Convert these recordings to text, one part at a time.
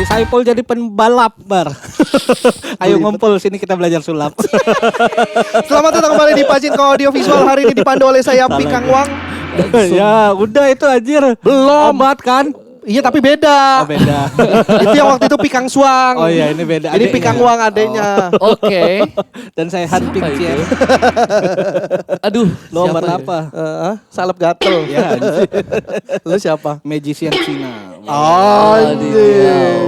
Saipul jadi pembalap, Bar. Ayo ngumpul sini kita belajar sulap. Selamat datang kembali di Pachinko Audio Visual. Hari ini dipandu oleh saya Pikang Wang. Ya, udah itu anjir. Belum. Obat kan? Iya tapi beda. Oh, beda. Itu yang waktu itu Pikang Suang. Oh iya, ini beda. Ini adeknya. Pikang Wang adeknya. Oke. Dan saya Han Siapa Ping Chien. itu? Aduh, Lo siapa obat ya? apa? Salep gatel. Ya, anjir. Lu siapa? Magician Cina. Anjing.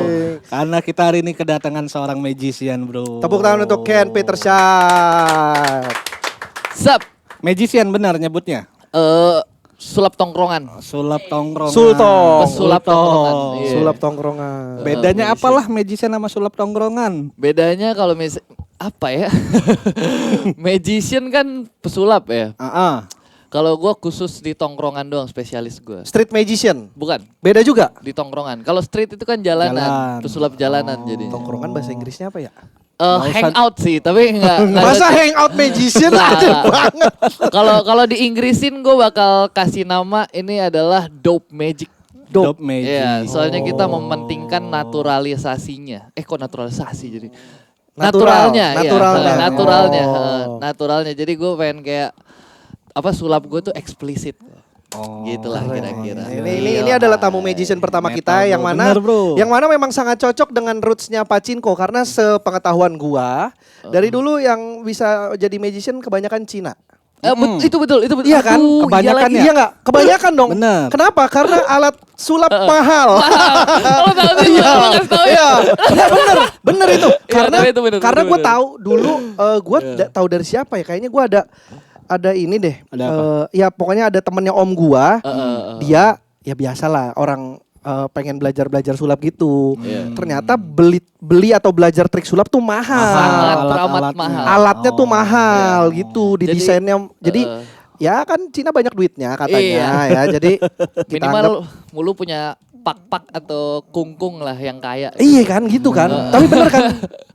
Karena kita hari ini kedatangan seorang magician, bro. Tepuk tangan untuk Ken Peterson. Sup? Magician benar nyebutnya. Sulap tongkrongan. Sulap tongkrongan. Sultong. Pesulap tongkrongan. Iya. Sulap tongkrongan. Bedanya magician. apalah magician sama sulap tongkrongan? Bedanya kalau apa ya? Magician kan pesulap ya. Kalau gua khusus di tongkrongan doang, spesialis gua. Street magician. Bukan Beda juga. di tongkrongan. Kalau street itu kan jalanan, Jalan. pesulap jalanan jadinya. Tongkrongan bahasa Inggrisnya apa ya? Hangout sih, tapi enggak. Masa hangout magician Nah, ada banget. Kalau di Inggrisin gue bakal kasih nama ini adalah dope magic. Dope magic. Iya, soalnya kita mementingkan naturalisasinya. Kok naturalisasi jadi? Natural, Naturalnya, naturalnya. iya, naturalnya, Oh. naturalnya. Jadi gue pengen kayak apa sulap gue tuh eksplisit. Oh, Gitulah Keren. kira-kira. Ini adalah tamu magician pertama Metal, kita yang bro. mana Bener, bro. yang mana memang sangat cocok dengan rootsnya Pachinko karena sepengetahuan gua dari dulu yang bisa jadi magician kebanyakan Cina. Itu betul. Iya kan? Aduh, Kebanyakan iya lagi. ya? Iya nggak? Kebanyakan dong. Bener. Kenapa? Karena alat sulap mahal. Oh, tahu sih, Iya. lu ngasih tahu ya. Iya. Bener itu. Iya, Karena tapi itu bener, karena bener, gue bener. tahu dulu gue tahu dari siapa ya? Kayaknya gue ada ini deh. Ada apa? Ya pokoknya ada temennya om gua. Dia Dia ya biasalah orang pengen belajar sulap gitu. Iya. Ternyata beli atau belajar trik sulap tuh mahal. sangat teramat Alat-alatnya. mahal. Alatnya tuh Oh, mahal gitu, Jadi, didesainnya. Jadi eh, ya kan Cina banyak duitnya katanya Iya. ya. Jadi kita anggap minimal mulu punya pak-pak atau kungkung lah yang kaya. iya kan gitu kan. Tapi bener kan?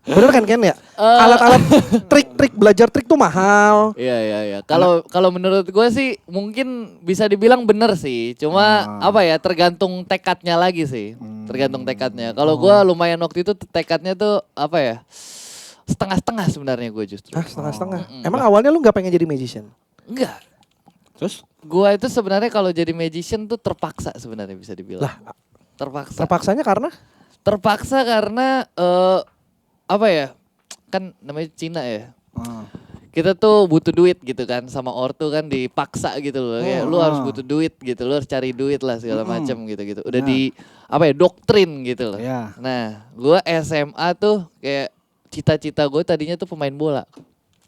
Bener kan Ken ya? Alat-alat trik belajar trik tuh mahal. Iya. Kalau menurut gue sih mungkin bisa dibilang bener sih. Cuma apa ya tergantung tekadnya lagi sih. Tergantung tekadnya. Kalau gue lumayan waktu itu tekadnya tuh apa ya? Setengah-setengah sebenarnya gue justru. Setengah-setengah. Emang awalnya lu nggak pengen jadi magician? Enggak. Terus? Gue itu sebenarnya kalau jadi magician tuh terpaksa sebenarnya bisa dibilang. Lah, terpaksa. terpaksanya karena? Terpaksa karena apa ya? Kan namanya Cina ya. Kita tuh butuh duit gitu kan sama ortu kan dipaksa gitu loh. Kayak lu harus butuh duit gitu, lu harus cari duit lah segala macam gitu-gitu. Udah di apa ya doktrin gitu loh. Ya. Nah, gua SMA tuh kayak cita-cita gue tadinya tuh pemain bola.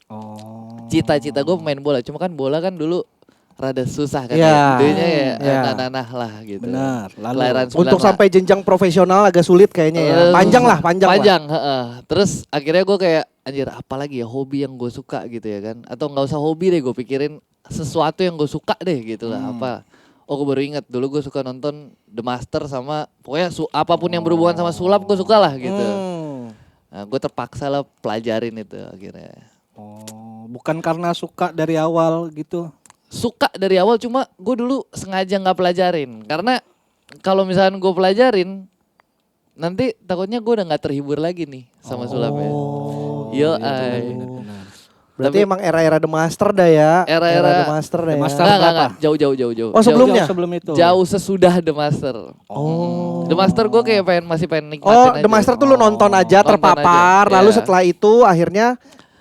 Oh. Cita-cita gue pemain bola. Cuma kan bola kan dulu rada susah kan Iya. ya. Duitnya ya Iya. nanah lah gitu. Benar. Lalu Kelahiran Untuk 98. sampai jenjang profesional agak sulit kayaknya ya. Panjang lah. Panjang, heeh. Terus akhirnya gue kayak anjir apalagi ya hobi yang gue suka gitu ya kan. Atau gak usah hobi deh gue pikirin sesuatu yang gue suka deh gitu lah. Apa. Oh gue baru inget dulu gue suka nonton The Master sama pokoknya apapun yang berhubungan sama sulap gue suka lah gitu. Nah gue terpaksa lah pelajarin itu akhirnya. Oh, bukan karena suka dari awal gitu. Suka dari awal cuma gue dulu sengaja gak pelajarin. Karena kalau misalnya gue pelajarin nanti takutnya gue udah gak terhibur lagi nih sama sulapnya. Yo ay. Berarti Tapi- emang era-era The Master dah ya. Era-era The Master dah The ya. Master. Enggak. Jauh. Oh, sebelumnya? Jauh sebelum itu. Jauh sesudah The Master. Oh. The Master gue kayak masih pengen nikmatin Oh, aja. The Master tuh lu nonton aja Nonton terpapar, aja, lalu iya. setelah itu akhirnya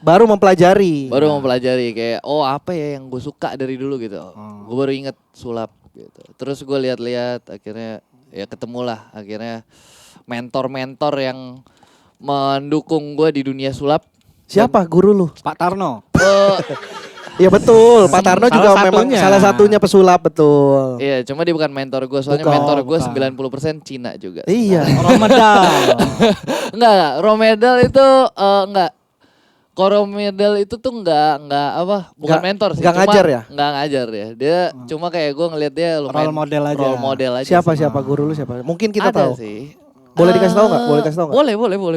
baru mempelajari. Baru mempelajari kayak apa ya yang gue suka dari dulu gitu. Gue baru inget sulap gitu. Terus gue lihat-lihat akhirnya ya ketemulah akhirnya mentor-mentor yang mendukung gue di dunia sulap. Siapa guru lu? Pak Tarno. Iya betul, Pak Tarno Salah juga memang satunya. salah satunya pesulap betul. Iya, cuma dia bukan mentor gue, soalnya Bukan. mentor gue Bukan. 90% Cina juga. Iya. Ramadan. Enggak, Romedal itu enggak. Koromedal itu tuh enggak apa, bukan Nggak- mentor sih. nggak cuma ngajar ya? Enggak ngajar ya. Dia cuma kayak gue ngeliat dia lumayan Role model aja. Role model aja. Siapa guru lu siapa? Mungkin kita Ada tahu. sih. Boleh dikasih tahu nggak? Boleh kasih tahu nggak?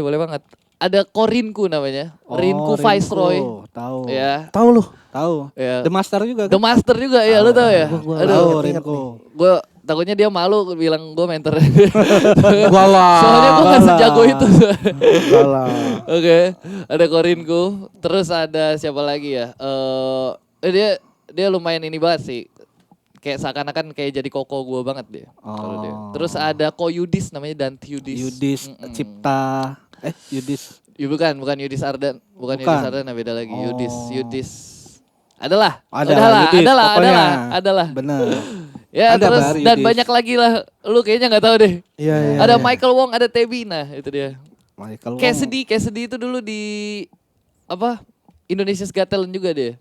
Boleh banget. Ada Korinku namanya. Rinku Viceroy. Tahu. Ya. Tahu lu? Tahu. Ya. The Master juga The kan? Master juga ya, lu tahu ya? Gua Tahu inget Rinko. Gue takutnya dia malu bilang gue mentor. Walah. Soalnya gue gak sejago itu. Walah. Oke, ada Korinku, terus ada siapa lagi ya? Dia lumayan ini banget sih. Kayak seakan-akan kayak jadi koko gue banget dia. Kalau dia. Terus ada Ko Yudis namanya, Danti Yudis. Yudis Cipta. Yudis. Bukan Yudis Ardan, bukan Bukan. Yudis Ardan beda lagi. Yudis. Adalah. Yudis, pokoknya. Adalah. Bener. Ya Ada, terus Bar, dan Yudis. banyak lagi lah. Lu kayaknya nggak tahu deh. Iya, iya. Ada iya. Michael Wong, ada Tebina, itu dia. Michael Kayak Wong. sedih itu dulu di apa? Indonesia's Got Talent juga dia.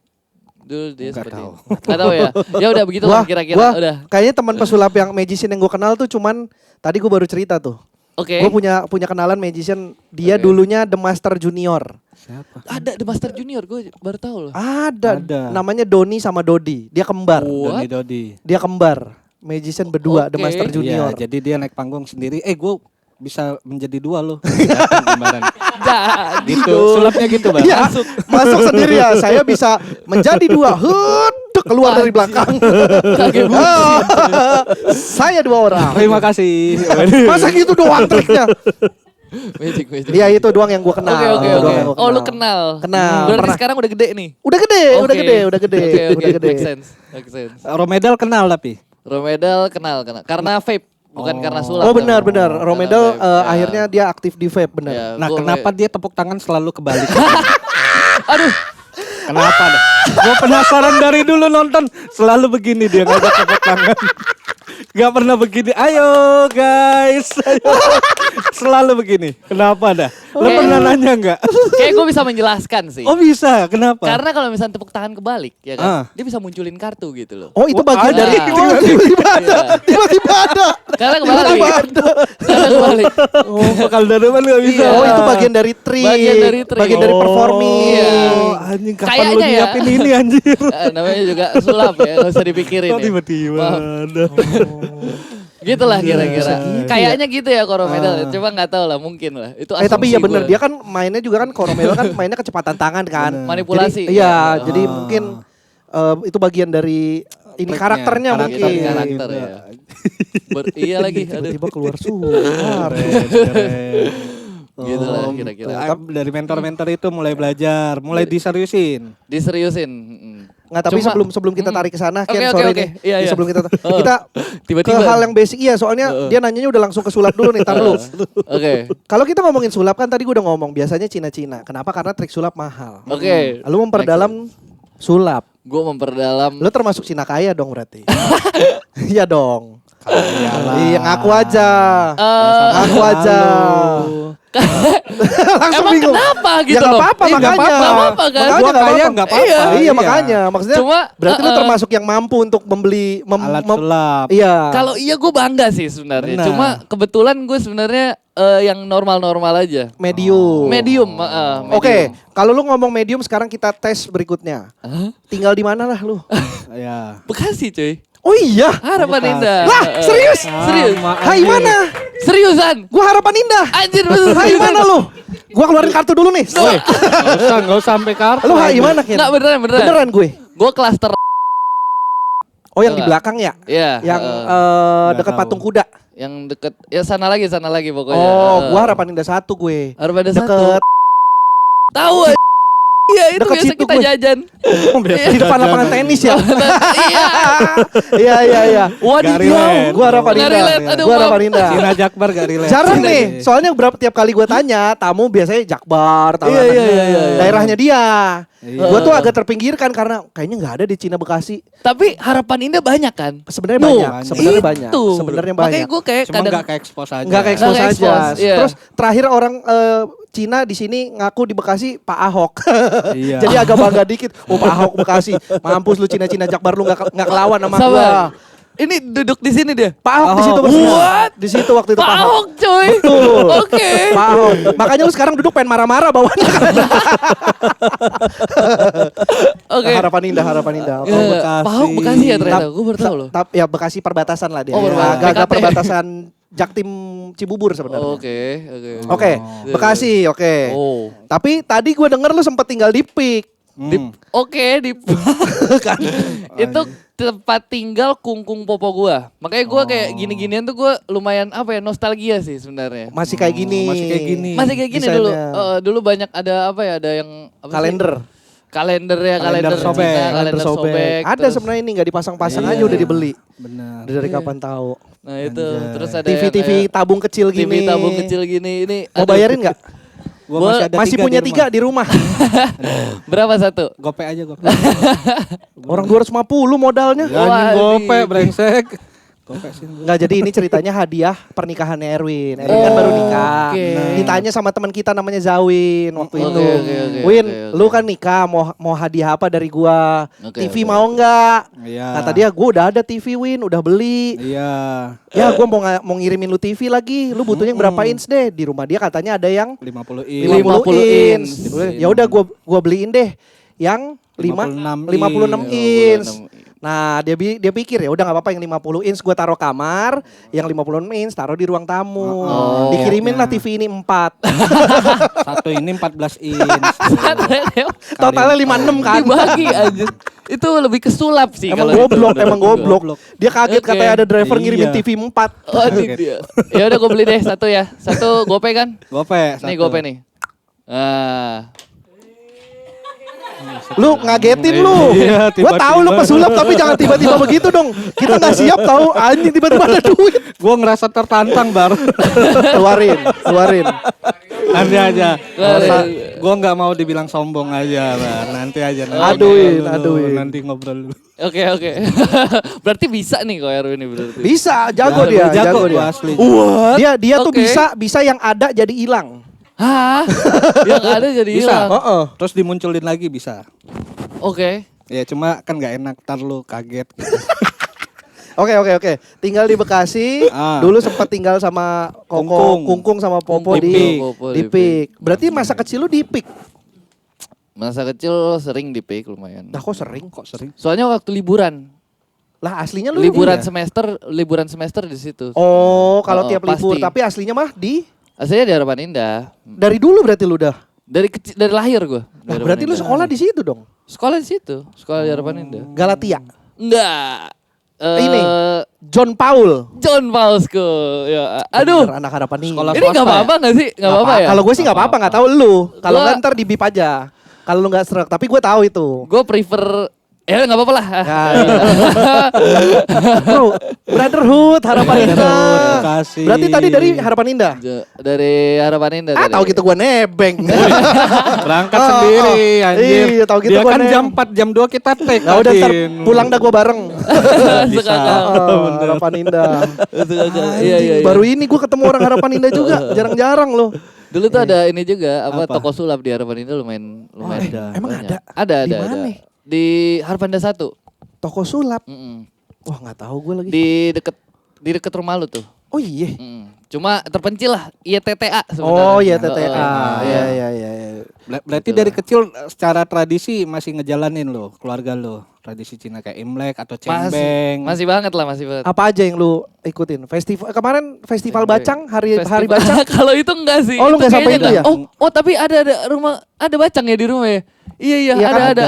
Dulu dia Nggak seperti tahu. itu. Nggak tahu ya. Ya udah begitu lah kira-kira. Gua Udah. kayaknya teman pesulap yang magician yang gue kenal tuh cuman tadi gue baru cerita tuh. Oke. Gue punya kenalan magician, dia Oke. dulunya The Master Junior. Siapa? Ada The Master Junior, gue baru tahu loh. Ada. Ada. Namanya Doni sama Dodi. Dia kembar. What? Dodi. Dia kembar. Magician berdua, The Oke. Master Junior. Iya, jadi dia naik panggung sendiri. Gue bisa menjadi dua loh. Datang kembaran. Jadi Gitu, sulapnya gitu Bang. Iya, masuk sendiri ya. Saya bisa menjadi dua. Keluar dari belakang. kaget Ah, saya dua orang. Terima kasih. Masa gitu doang triknya? magic. Iya itu doang yang gue kenal. Oke. Itu doang yang gua Oh lu kenal. kenal. Kenal, Berarti pernah. sekarang udah gede nih. Udah gede. Oke. Udah gede. Oke. Make sense. Romedal kenal tapi. Romedal kenal. Karena vape, bukan karena sulap. Oh benar. Karena Romedal vape, ya. akhirnya dia aktif di vape benar. Ya, Nah, gua kenapa kayak- dia tepuk tangan selalu kebalik? Aduh. Kenapa dah? Gue penasaran dari dulu nonton selalu begini dia ngajak tepuk tangan. Gak pernah begini. Ayo guys, ayo. Selalu begini. Kenapa dah? Lo Oke. pernah nanya nggak? Kayak gue bisa menjelaskan sih. Oh bisa, kenapa? Karena kalau misalnya tepuk tangan kebalik, ya kan, Ah. dia bisa munculin kartu gitu loh. Oh itu Wah, bagian ada. dari tiba-tiba ada. Iya. Tiba-tiba ada. Karena kebalik. Karena kebalik. Oh, bakal dadapan gak bisa. Iya. Oh itu bagian dari trik. Bagian dari trik. Bagian dari performing. Iya. Oh, anjing kapan lu Kayaknya ya. nyiapin ini anjir? Namanya juga sulap ya, gak usah dipikirin Oh ya. tiba-tiba Maaf. ada. Gitu lah kira-kira. Segitu Kayaknya gitu ya Koromedal. Ah. Cuma nggak tahu lah, mungkin lah. Itu Tapi ya asumsi bener gua. dia kan mainnya juga kan Coromel kan mainnya kecepatan tangan kan. Bener. Manipulasi. Jadi, iya, Ah. jadi mungkin itu bagian dari ini Triknya, karakternya mungkin. karakter ya. Iya lagi. Aduh. Tiba-tiba keluar suara. Gitu lah Oh, kira-kira. Dari mentor-mentor itu mulai belajar, mulai diseriusin. Diseriusin. Nggak, tapi Cuma- sebelum kita tarik ke sana, Ken, Oke, sorry oke. nih. Iya, iya. Sebelum kita Oh. kita Tiba-tiba. ke hal yang basic, iya soalnya dia nanyanya udah langsung ke sulap dulu nih, tar dulu. Oke. Kalau kita ngomongin sulap kan tadi gue udah ngomong biasanya Cina-Cina. Kenapa? Karena trik sulap mahal. Oke. Lu memperdalam sulap. Gue memperdalam. Lu termasuk Cina kaya dong berarti. Iya dong. Iyalah. Iya ngaku aja. Eh, Ngaku aja. Langsung Emang bingung. kenapa gitu Ya nggak loh? apa-apa Iya, nggak makanya. apa-apa, nggak apa-apa kan? Makanya Gua nggak kaya apa-apa. nggak apa-apa. Iya, Iya. makanya. Maksudnya Cuma, berarti lu termasuk yang mampu untuk membeli Alat sulap. Iya. Kalau iya gue bangga sih sebenarnya. Benar. Cuma kebetulan gue sebenarnya yang normal-normal aja. medium. Medium. Oke, kalau lu ngomong medium sekarang kita tes berikutnya. Tinggal di mana lah lu? Ya. Bekasi cuy. Oh iya. Harapan Bekasi. Indah. Lah, serius? Serius. Hai mana? Seriusan. Gua Harapan Indah. Anjir bener. Hai mana lu? Gua keluarin kartu dulu nih. Nggak usah sampai kartu. Lu hai mana Ken? Enggak beneran. Beneran gue. Gue klaster. Oh yang di Enggak. belakang ya? Iya. Yang Nggak dekat tahu. patung kuda. Yang deket. Ya sana lagi pokoknya. Oh, gua Harapan Indah 1 gue. Harapan Indah Deket 1. Tahu aja. Iya itu Deket biasa situ kita gue. jajan. di depan lapangan tenis ya. Iya. Iya. Wadidaw. relate. Gua Harapan Nggak Indah. relate, aduh, Gua maaf. Harapan Indah. Cina Jakbar gak relate. Jarang Cina nih, gitu. soalnya tiap kali gue tanya, tamu biasanya Jakbar, tahu Iya, kan? iya. Daerahnya dia. Iya. Gue tuh agak terpinggirkan karena kayaknya nggak ada di Cina Bekasi. Tapi Harapan Indah banyak kan? Sebenarnya Nuh, banyak, sebenarnya banyak, itu. sebenarnya Makanya banyak. gue kayak Cuma kadang gak kayak expose aja. Nggak kayak expose Nggak aja. expose, iya. Terus terakhir orang Cina di sini ngaku di Bekasi Pak Ahok. Iya. Jadi agak bangga dikit. Oh Pak Ahok Bekasi, mampus lu Cina Jakbar lu nggak kelawan sama Sabar. gua. Ini duduk di sini dia. Pak Ahok di situ Ahok. bersama. What? Di situ waktu itu Pak Ahok cuy. Betul. Oke. Pak Ahok. Makanya lu sekarang duduk pengen marah-marah bawahnya. Oke. Harapan Indah. Oke. Ya, Bekasi. Pak Ahok Bekasi ya ternyata. Tap- Gue baru tahu loh. Ya Bekasi perbatasan lah dia. Oh, perbatasan. Agak-agak PKT. perbatasan Jaktim Cibubur sebenarnya. Oke. Oke, Bekasi, oke. Oh. Tapi tadi gue denger lu sempet tinggal di PIK. Hmm. Oke di Kan? itu tempat tinggal kungkung popo gua. Makanya gua kayak gini-ginian tuh gua lumayan apa ya, nostalgia sih sebenarnya. Masih kayak gini. Masih kayak gini. Masih kayak gini Desainnya. dulu. Dulu banyak ada apa ya, ada yang apa sih? Kalender. Kalender ya, kalender sobek. Cina, kalender sobek. Ada terus- sebenarnya ini nggak dipasang-pasang Iya. aja udah dibeli. Benar. Dari kapan tahu? Nah itu, Anjay. terus ada TV-TV yang kayak tabung kecil gini. TV tabung kecil gini. Ini Mau aduh, bayarin nggak? Gua masih ada Masih punya di 3 di rumah. berapa satu? Gope aja gope. Orang 250 modalnya. Anjing Wah, gope anjing. brengsek. Gope sih. Nggak, jadi ini ceritanya hadiah pernikahannya Erwin. Erwin kan baru nikah. Oke. Ditanya sama teman kita namanya Zawin waktu Oke, itu. oke, Win, oke. lu kan nikah mau hadiah apa dari gua? Oke, TV oke. mau nggak? Iya. Kata dia, gua udah ada TV Win, udah beli. Iya. Ya gua mau ngirimin lu TV lagi. Lu butuhnya yang berapa inch deh? Di rumah dia katanya ada yang 50 50 inch. inch. Ya udah gua beliin deh yang 56 inch. Nah, dia pikir ya udah nggak apa-apa yang 50 inch gua taruh kamar, yang 56 inch taruh di ruang tamu. Oh. Dikirimin lah Iya. TV ini 4. Satu ini 14 inch. Totalnya 56 kan. Dibagi aja. Itu lebih ke sulap sih. Emang kalau itu. goblok, emang goblok. Dia kaget Oke. katanya ada driver ngirimin Iya. TV 4. Oh, dia. Ya udah gue beli deh satu ya. Satu gope kan? Gope. Nih gope nih. Ah. Lu ngagetin lu. Iya, Gua tahu lu tiba-tiba. pesulap tapi jangan tiba-tiba begitu dong. Kita nggak siap tahu anjing tiba-tiba ada duit. Gua ngerasa tertantang bar. Keluarin. Nanti aja. Keluarin. Masa gua nggak mau dibilang sombong aja, Bar. Nanti aja. Nanti Aduin, ngobrol dulu, aduin. Nanti ngobrol dulu. Oke. Berarti bisa nih kok Erwin ini berarti. Bisa, jago dia, Jago dia. gua asli. Dia tuh Oke. bisa yang ada jadi hilang. Hah? Yang ada jadi Bisa. hilang. Heeh. Terus dimunculin lagi bisa. Oke. Ya cuma kan nggak enak, ntar lu kaget. Oke. Tinggal di Bekasi. Ah. Dulu sempat tinggal sama Kungkung. Kungkung sama Popo Di di Pik. Popo di di Pik. Berarti masa kecil lu di Pik. Masa kecil sering di PIK lumayan. Nah, kok sering? Kok sering? Soalnya waktu liburan. Lah aslinya lu Liburan ini ya? liburan semester di situ. Oh, kalau Oh, tiap libur, pasti. tapi aslinya mah di Aslinya di Harapan Indah. dari dulu berarti lu udah. Dari kecil, dari lahir gue. Nah, berarti lu sekolah di situ dong. Sekolah di situ, sekolah di Harapan Indah. Galatia. Enggak. Ini John Paul. John Paul School. Ya, aduh. Bener, anak harapan nih. Sekolah Ini nggak swasta apa-apa nggak sih? Nggak apa-apa ya? Kalau gue sih nggak apa-apa, nggak tahu lu. Kalau Gua- nggak ntar di bip aja. Kalau lu nggak serak, tapi gue tahu itu. Gue prefer. Ya nggak apa-apa lah. Ya, Bro, Brotherhood Harapan Indah. Bekasi. Berarti tadi dari Harapan Indah. Dari Harapan Indah. Ah, tadi. tahu gitu gue nebeng. Berangkat Oh, sendiri oh. anjir. Iya, tahu gitu Dia gua kan nih. jam 4, jam 2 kita take. Nah, udah ntar Adin. pulang dah gue bareng. Bisa. Oh, Harapan Indah. Iya, iya. Baru ini gue ketemu orang Harapan Indah juga. Jarang-jarang loh. Dulu tuh ada ini juga apa, Apa? toko sulap di Harapan Indah lumayan ada. Emang banyak. ada? Ada. Di mana? Di Harapan Indah 1. Toko sulap. Mm-mm. Wah, nggak tahu gue lagi. Di deket rumah lu tuh. Oh iya. Mm. Cuma terpencil lah, ITTA sebenarnya. Oh iya TTA. Iya. Iya. Berarti dari kecil secara tradisi masih ngejalanin lo, keluarga lo. Tradisi Cina kayak Imlek atau Cengbeng. Masih banget lah, masih banget. Apa aja yang lu ikutin? Festival kemarin festival bacang hari Festival- bacang. Kalau itu enggak sih. Oh, lu nggak sampai kayaknya itu ya? enggak. Oh, tapi ada rumah, ada bacang ya di rumah ya? Iya, Iya kan? ada. Ada.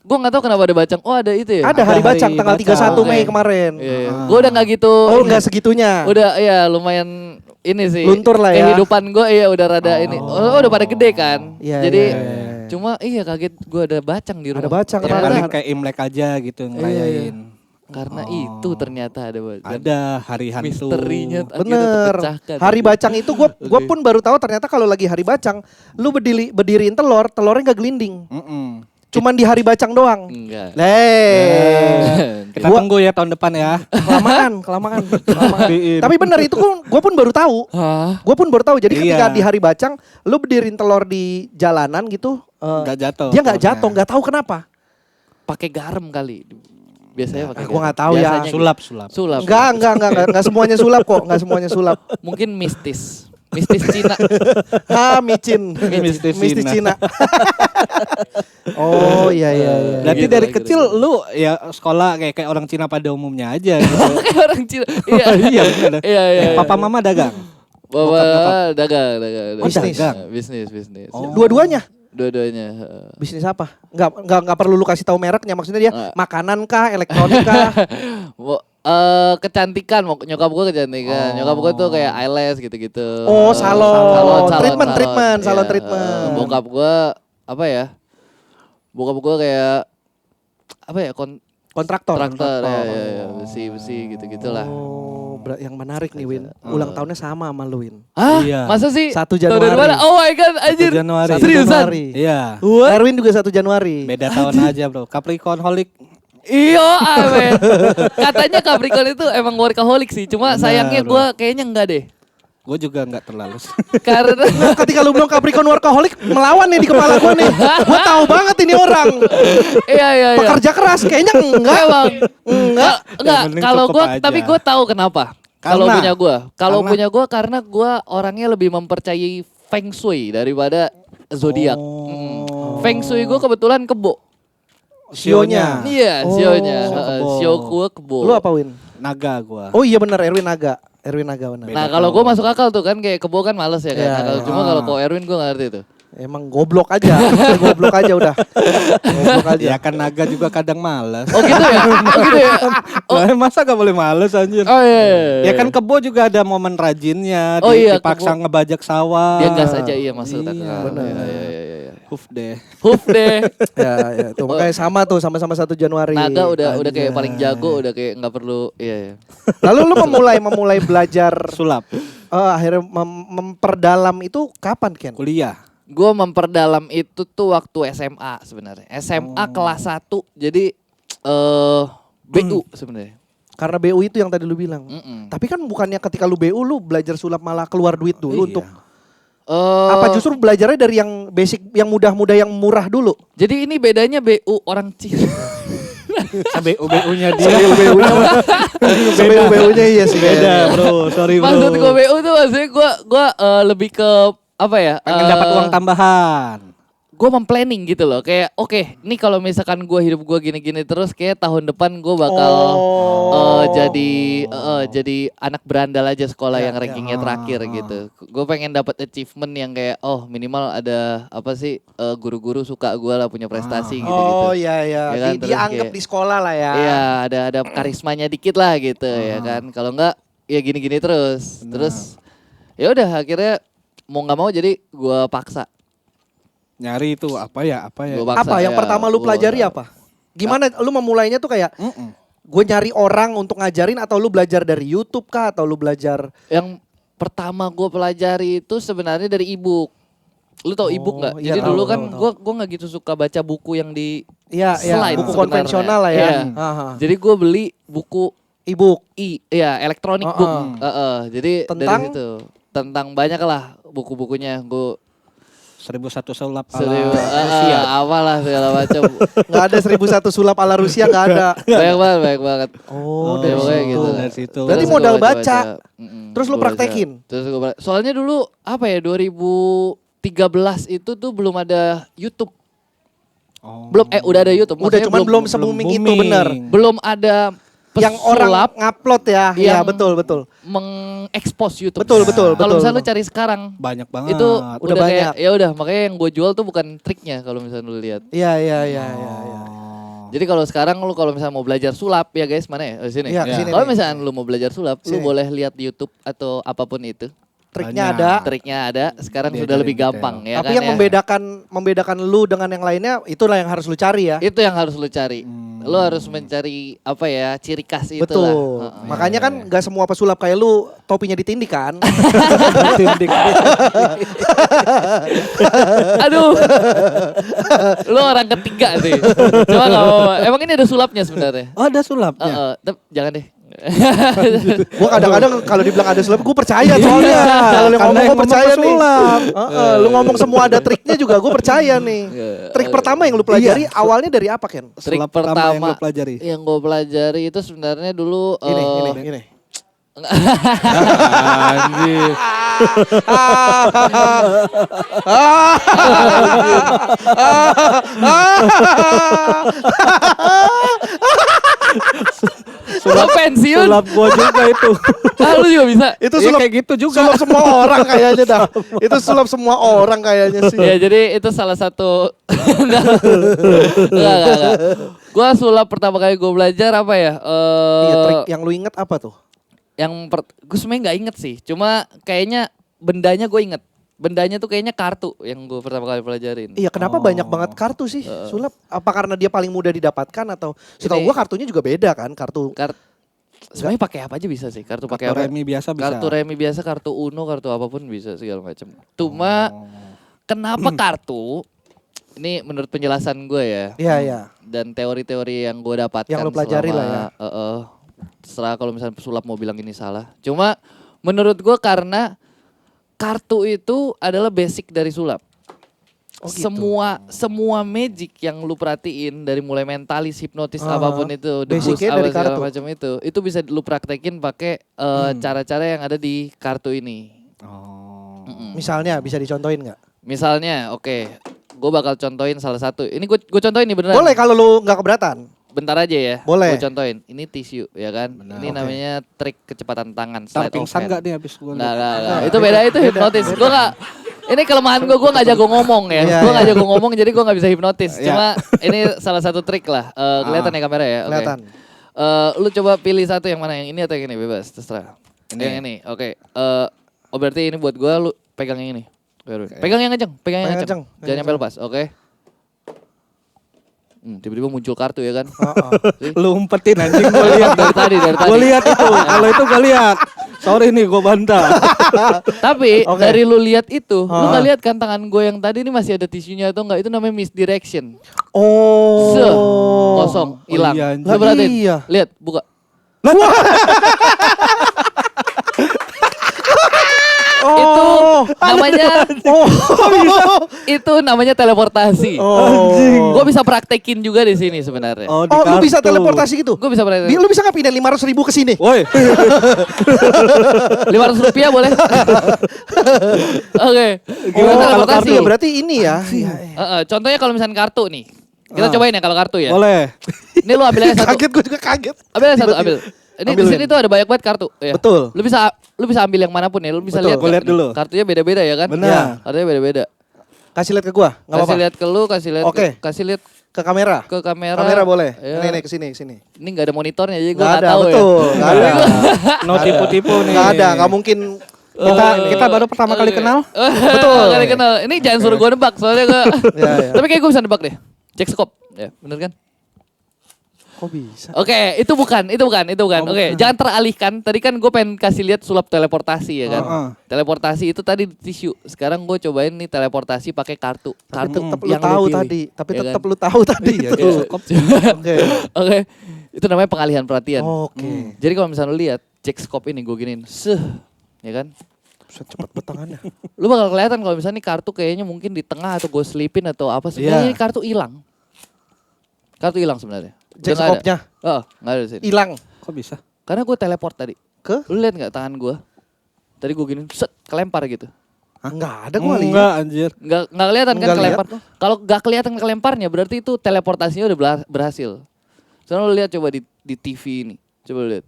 Gue nggak tahu kenapa ada bacang. Oh, ada itu ya? Ada hari Ada bacang hari tanggal bacang. 31 Mei Oke. kemarin. Iya, iya. Gue udah nggak gitu. Oh, enggak segitunya. Udah ya lumayan ini sih. Luntur lah ya. Kehidupan gue ya udah rada ini. Oh, udah pada gede kan. Iya, Jadi iya. cuma iya kaget gue ada bacang di rumah. Ada bacang, Ya ternyata. paling kayak Imlek aja gitu ngerayain. Karena itu ternyata ada bacang. Ada hari hantu. Misterinya akhirnya Bener. terpecahkan. Hari bacang itu gua pun baru tahu ternyata kalau lagi hari bacang, lu berdiriin telurnya nggak gelinding. Mm-mm. Cuman di hari bacang doang. Enggak. Kita tunggu ya tahun depan ya. Kelamaan. Buktiin. Tapi bener itu gua pun baru tahu. Hah? Gue pun baru tahu. Jadi ketika Iya. di hari bacang, lu berdiriin telur di jalanan gitu, Nggak jatuh. dia nggak telurnya. jatuh, nggak tahu kenapa. Pakai garam kali. Biasanya pakai. Gua nggak tahu garam. ya. Biasanya Sulap. Sulap. Enggak semuanya sulap kok, nggak semuanya sulap. Mungkin mistis. Mistis Cina. Micin, Mistis mistis Cina. Cina. Oh iya. Berarti Gitu dari lah, kecil gitu. lu ya sekolah kayak orang Cina pada umumnya aja gitu. Kayak orang Cina. Iya. Iya bener. Iya. Papa mama dagang. Bawa dagang. Oh, Bisnis. dagang. Bisnis. Oh. Dua-duanya. Dua-duanya. Bisnis apa? Enggak perlu lu kasih tahu mereknya, maksudnya dia Nggak. makanan kah, elektronik kah? Kecantikan, nyokap gue kecantikan. Nyokap gue tuh kayak eyelash gitu-gitu. Oh, salon. Treatment, salon Iya. treatment. Bokap gue apa ya? Bokap gue kayak apa ya? Kontraktor. Kontraktor ya, besi gitu-gitulah. Oh, yang menarik nih Win. Ulang tahunnya sama sama lu Win. Hah? Iya. Masa sih? 1 Tahu dari Januari. mana? Oh my god, anjir. 1 Januari. 1 Seriusan? Januari. Iya. Erwin juga 1 Januari. Beda tahun aja bro. Capricorn holic. Iya, amen. Katanya Capricorn itu emang workaholic sih. Cuma Benar, sayangnya bro. gue kayaknya enggak deh. Gue juga nggak terlalu. Karena Nah, ketika lu bilang Capricorn workaholic melawan nih di kepala gue nih. Gue tahu banget ini orang. iya. Pekerja keras kayaknya enggak. Emang Enggak. enggak. Yang penting Kalau cukup gue, aja. tapi gue tahu kenapa. Kalau Karena? punya gue, Karena? karena gue orangnya lebih mempercayai Feng Shui daripada zodiak. Feng Shui gue kebetulan kebo. Sionya. Iya, Oh, sionya. kebo. Sio gue kebo. Lu apa Win? Naga gue. Oh iya benar Erwin Naga. Erwin Naga benar. Nah kalau gue masuk akal tuh kan kayak kebo kan males ya kan. Iya, Nah, kalau iya. cuma kalau ko Erwin gue ngerti tuh. Emang goblok aja. Goblok aja udah. Goblok aja. Ya kan naga juga kadang malas. Oh gitu ya? Oh gitu ya? Lah, masa gak boleh males anjir? Oh iya. Ya kan kebo juga ada momen rajinnya, Oh iya, dipaksa kebo. ngebajak sawah. Dia gas aja iya maksud Iya, akal. benar. Iya. Huf deh. Huf deh. Ya, tuh makanya sama tuh sama-sama 1 Januari. Naga udah kayak Anjay. paling jago, udah kayak nggak perlu iya. Lalu lu memulai belajar Sulap, akhirnya memperdalam itu kapan Ken? kuliah. Gue memperdalam itu tuh waktu SMA sebenarnya. SMA kelas 1. Jadi BU sebenarnya. Karena BU itu yang tadi lu bilang. Tapi kan bukannya ketika lu BU lu belajar sulap malah keluar duit dulu Iya. untuk apa justru belajarnya dari yang basic, yang mudah-mudah, yang murah dulu? Jadi ini bedanya BU orang Cina. BU-nya dia. BU-nya iya sih. Beda bro, sorry bro. Maksud gue BU tuh maksudnya gue lebih ke apa ya? Pengen dapat uang tambahan. Gue memplanning gitu loh. Kayak oke, nih kalau misalkan gue hidup gue gini-gini terus, kayak tahun depan gue bakal jadi anak berandal aja sekolah yang rankingnya terakhir gitu. Gue pengen dapat achievement yang kayak minimal ada apa sih guru-guru suka gue lah, punya prestasi gitu-gitu. Oh iya iya. Ya kan, terus Dianggap kayak- di sekolah lah ya. Iya, ada karismanya dikit lah gitu ya kan. Kalau enggak ya gini-gini terus. Terus ya udah akhirnya mau nggak mau jadi gue paksa. Nyari itu apa ya? Gua paksa, Apa yang ya. pertama lu pelajari apa? Gimana lu memulainya tuh kayak gue nyari orang untuk ngajarin, atau lu belajar dari YouTube kah, atau lu belajar Yang pertama gue pelajari itu sebenarnya dari ebook. Lu tau ebook nggak? iya, Jadi tahu, dulu kan tahu. gue nggak gitu suka baca buku yang di ya slide buku sebenarnya. konvensional lah ya. Iya. Aha. Jadi gue beli buku E-book. elektronik book. Jadi Tentang? dari situ tentang banyak lah buku-bukunya gue 1001 sulap serius ala Rusia. apalah segala macam. Nggak ada 1001 sulap ala Rusia, nggak ada. Banyak banget. Oh, Ya, dari pokoknya situ. gitu. Dari situ. Berarti Terus modal gua baca. Terus lu Gua baca. praktekin? Terus soalnya dulu apa ya 2013 itu tuh belum ada YouTube. Oh. Belum udah ada YouTube. Udah maksudnya cuman belum se-booming itu bener. belum ada Yang orang pesulap ngupload ya. Iya yang betul betul. mengekspos YouTube. Betul, betul, Kalau betul, misalnya lu betul. cari sekarang Banyak banget. itu Udah udah kayak banyak. ya udah, makanya yang gue jual tuh bukan triknya kalau misalnya lu lihat. Iya iya iya iya. iya. Jadi kalau sekarang lu kalau misalnya mau belajar sulap ya guys, mana ya? Di sini. Iya, kesini Kalau nih. misalnya lu mau belajar sulap, lu Sini. boleh lihat di YouTube atau apapun itu. Triknya Banyak. ada. Triknya ada, sekarang Diajarin sudah lebih detail. gampang ya Tapi kan yang ya. membedakan lu dengan yang lainnya itulah yang harus lu cari ya. Itu yang harus lu cari. Lu harus mencari apa ya, ciri khas itu lah. Betul. Makanya kan nggak semua pesulap kayak lu topinya ditindik kan. Tindik. Aduh. Lu orang ketiga sih. Coba gak apa-apa. Emang ini ada sulapnya sebenarnya. Oh, ada sulapnya. Jangan deh. Gua kadang-kadang kalau dibilang ada sulap gue percaya soalnya. Kalau lu Karena ngomong yang gue percaya ngomong nih. pesulap. Lu ngomong semua ada triknya juga gue percaya nih. Trik pertama yang lu pelajari awalnya dari apa Ken? Trik Sulap pertama yang pertama lu pelajari. yang gue pelajari itu sebenarnya dulu Ini. Anjir. Lo pensiun. Sulap gua juga itu. Ah, lu juga bisa. Itu Iya, kayak gitu juga. Sulap semua orang kayaknya dah. Itu sulap semua orang kayaknya sih. Ya jadi itu salah satu. Enggak. Gua sulap pertama kali gue belajar apa ya? Iya, trik yang lu inget apa tuh? Gue sebenarnya nggak inget sih. Cuma kayaknya bendanya gue inget. Bendanya tuh kayaknya kartu yang gue pertama kali pelajarin. Iya, kenapa banyak banget kartu sih sulap? Apa karena dia paling mudah didapatkan atau setahu gua kartunya juga beda kan? Sebenarnya pakai apa aja bisa sih. Kartu pakai Kartu apa? remi biasa bisa. Kartu remi biasa, kartu Uno, kartu apapun bisa segala macam. Cuma kenapa kartu? Ini menurut penjelasan gue ya. Iya, iya. Dan teori-teori yang gue dapatkan Yang lu pelajari lah ya. Terserah kalau misalnya pesulap mau bilang ini salah. Cuma menurut gue karena kartu itu adalah basic dari sulap. Oh, gitu. Semua magic yang lu perhatiin dari mulai mentalis, hipnotis apapun itu, debus Basicnya apa dari segala kartu. macam itu bisa lu praktekin pakai cara-cara yang ada di kartu ini. Oh. Misalnya bisa dicontohin nggak? Misalnya, oke, gue bakal contohin salah satu. Ini gue contohin nih beneran. Boleh kalau lu nggak keberatan. Bentar aja ya. Boleh. Gue contohin. Ini tisu ya kan. Ini namanya trik kecepatan tangan. Ntar Sleight of pingsan hand. gak nih habis gue Nggak. Itu beda, itu hipnotis. Gue gak, ini kelemahan gue gak jago ngomong ya. Iya, Gue iya. gak jago ngomong jadi gue gak bisa hipnotis. Iya. Cuma ini salah satu trik lah. Kelihatan ya kamera ya? Oke. Kelihatan. Lu coba pilih satu yang mana, yang ini atau yang ini, bebas, terserah. Yang ini, oke. Oh berarti ini buat gue, lu pegang yang ini. Pegang yang kenceng, pegang yang kenceng. Jangan sampai lepas, oke. Tiba-tiba muncul kartu ya kan. Lu umpetin anjing gue lihat Dari tadi. Gue lihat itu. Kalau itu gue lihat. Sorry nih gue bantah. Tapi Oke. dari lu lihat itu, lu gak lihat kan tangan gue yang tadi ini masih ada tisunya atau enggak? Itu namanya misdirection. Oh. Kosong, hilang. iya, anjing. Lu perhatiin. Iya. Lihat, buka. Itu namanya itu namanya teleportasi. Gue bisa praktekin juga di sini sebenarnya. Oh, di Oh, lu kartu. bisa teleportasi gitu? Gue bisa praktekin. Lu bisa nggak pindahin 500.000 ke sini? Woi. 500 rupiah boleh. Oke. Gimana kalau Teleportasi. kartu? Ya berarti ini ya. Contohnya kalau misalnya kartu nih. Kita cobain ya kalau kartu ya. Boleh. Ini lu ambil aja satu. Kaget, gue juga kaget. Ambil aja satu, ambil. Ini di Ambil, sini tuh ada banyak banget kartu. Ya. Betul. Lu bisa ambil yang manapun ya. Lu bisa Betul. lihat. Gua nggak lihat nih? dulu. Kartunya beda-beda ya kan? Benar. Ya, kartunya beda-beda. Kasih lihat ke gua, nggak Kasih apa-apa. lihat ke lu, kasih lihat. Oke. Kasih lihat Ke kamera. ke kamera. Kamera boleh. Ya. Ini ke sini, ke sini. Ini nggak ada monitornya jadi gue Nggak nggak ada, tahu betul. ya. Nggak ada. No tipu-tipu nih. Nggak ada, nggak mungkin. Kita baru pertama kali kenal. Betul. Kali kenal. Ini jangan suruh gue nebak soalnya gue. Ya, ya. Tapi kayak gue bisa nebak deh. Cek skop. Ya, bener kan? Kok bisa? Oke, itu bukan. Oke, jangan teralihkan. Tadi kan gue pengen kasih lihat sulap teleportasi ya kan. Teleportasi itu tadi tisu. Sekarang gue cobain nih teleportasi pakai kartu. Kartu Tetap lu yang tahu pilih. tadi. Tapi Ya tetap kan? lu tahu tadi. Iya, Itu. oke. Oke. Itu namanya pengalihan perhatian. Oke. Jadi kalau misalnya lu lihat cek skop ini gue giniin, ya kan? Bisa cepet banget tangannya. Lu bakal kelihatan kalau misalnya nih kartu kayaknya mungkin di tengah atau gue selipin atau apa. Sebenarnya Iya. ini kartu hilang. Kartu hilang sebenarnya. Cek Udah nggak ada. skopnya. Oh, nggak ada di sini. Hilang. Kok bisa? Karena gue teleport tadi. Ke? Lu lihat nggak tangan gue? Tadi gue gini, set, kelempar gitu. Enggak ada gua lihat. Enggak anjir. Nggak kelihatan kan Nggak kelempar. Kalau nggak kelihatan kelemparnya berarti itu teleportasinya udah berhasil. Soalnya lu lihat coba di TV ini. Coba lu lihat.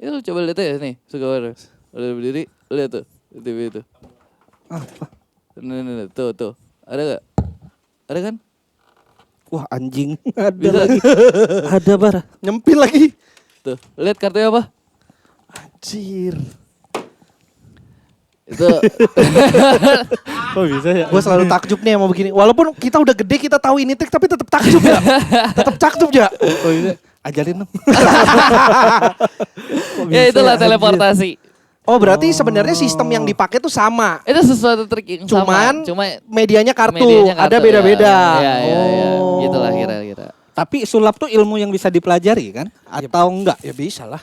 Itu lu coba lihat aja nih, suka banget. Udah berdiri, lu lihat tuh di TV itu. Apa? Nih, tuh. Ada gak? Ada kan? Wah anjing. Ada Bisa. lagi. Ada bar. Nyempil lagi. Tuh, lihat kartunya apa? Anjir. Itu Kok bisa ya? Gue selalu takjub nih sama begini. Walaupun kita udah gede, kita tahu ini trik, tapi tetap takjub ya. Tetap takjub ya. Oh bisa. Ajarin dong. ya itulah teleportasi. Oh berarti sebenarnya sistem yang dipakai tuh sama. Itu sesuatu trik yang Cuman sama. Cuma medianya kartu. medianya Ada kartu, beda-beda. Ya. Oh. Gitulah kira-kira. Tapi sulap tuh ilmu yang bisa dipelajari kan? Atau enggak? Ya bisa lah.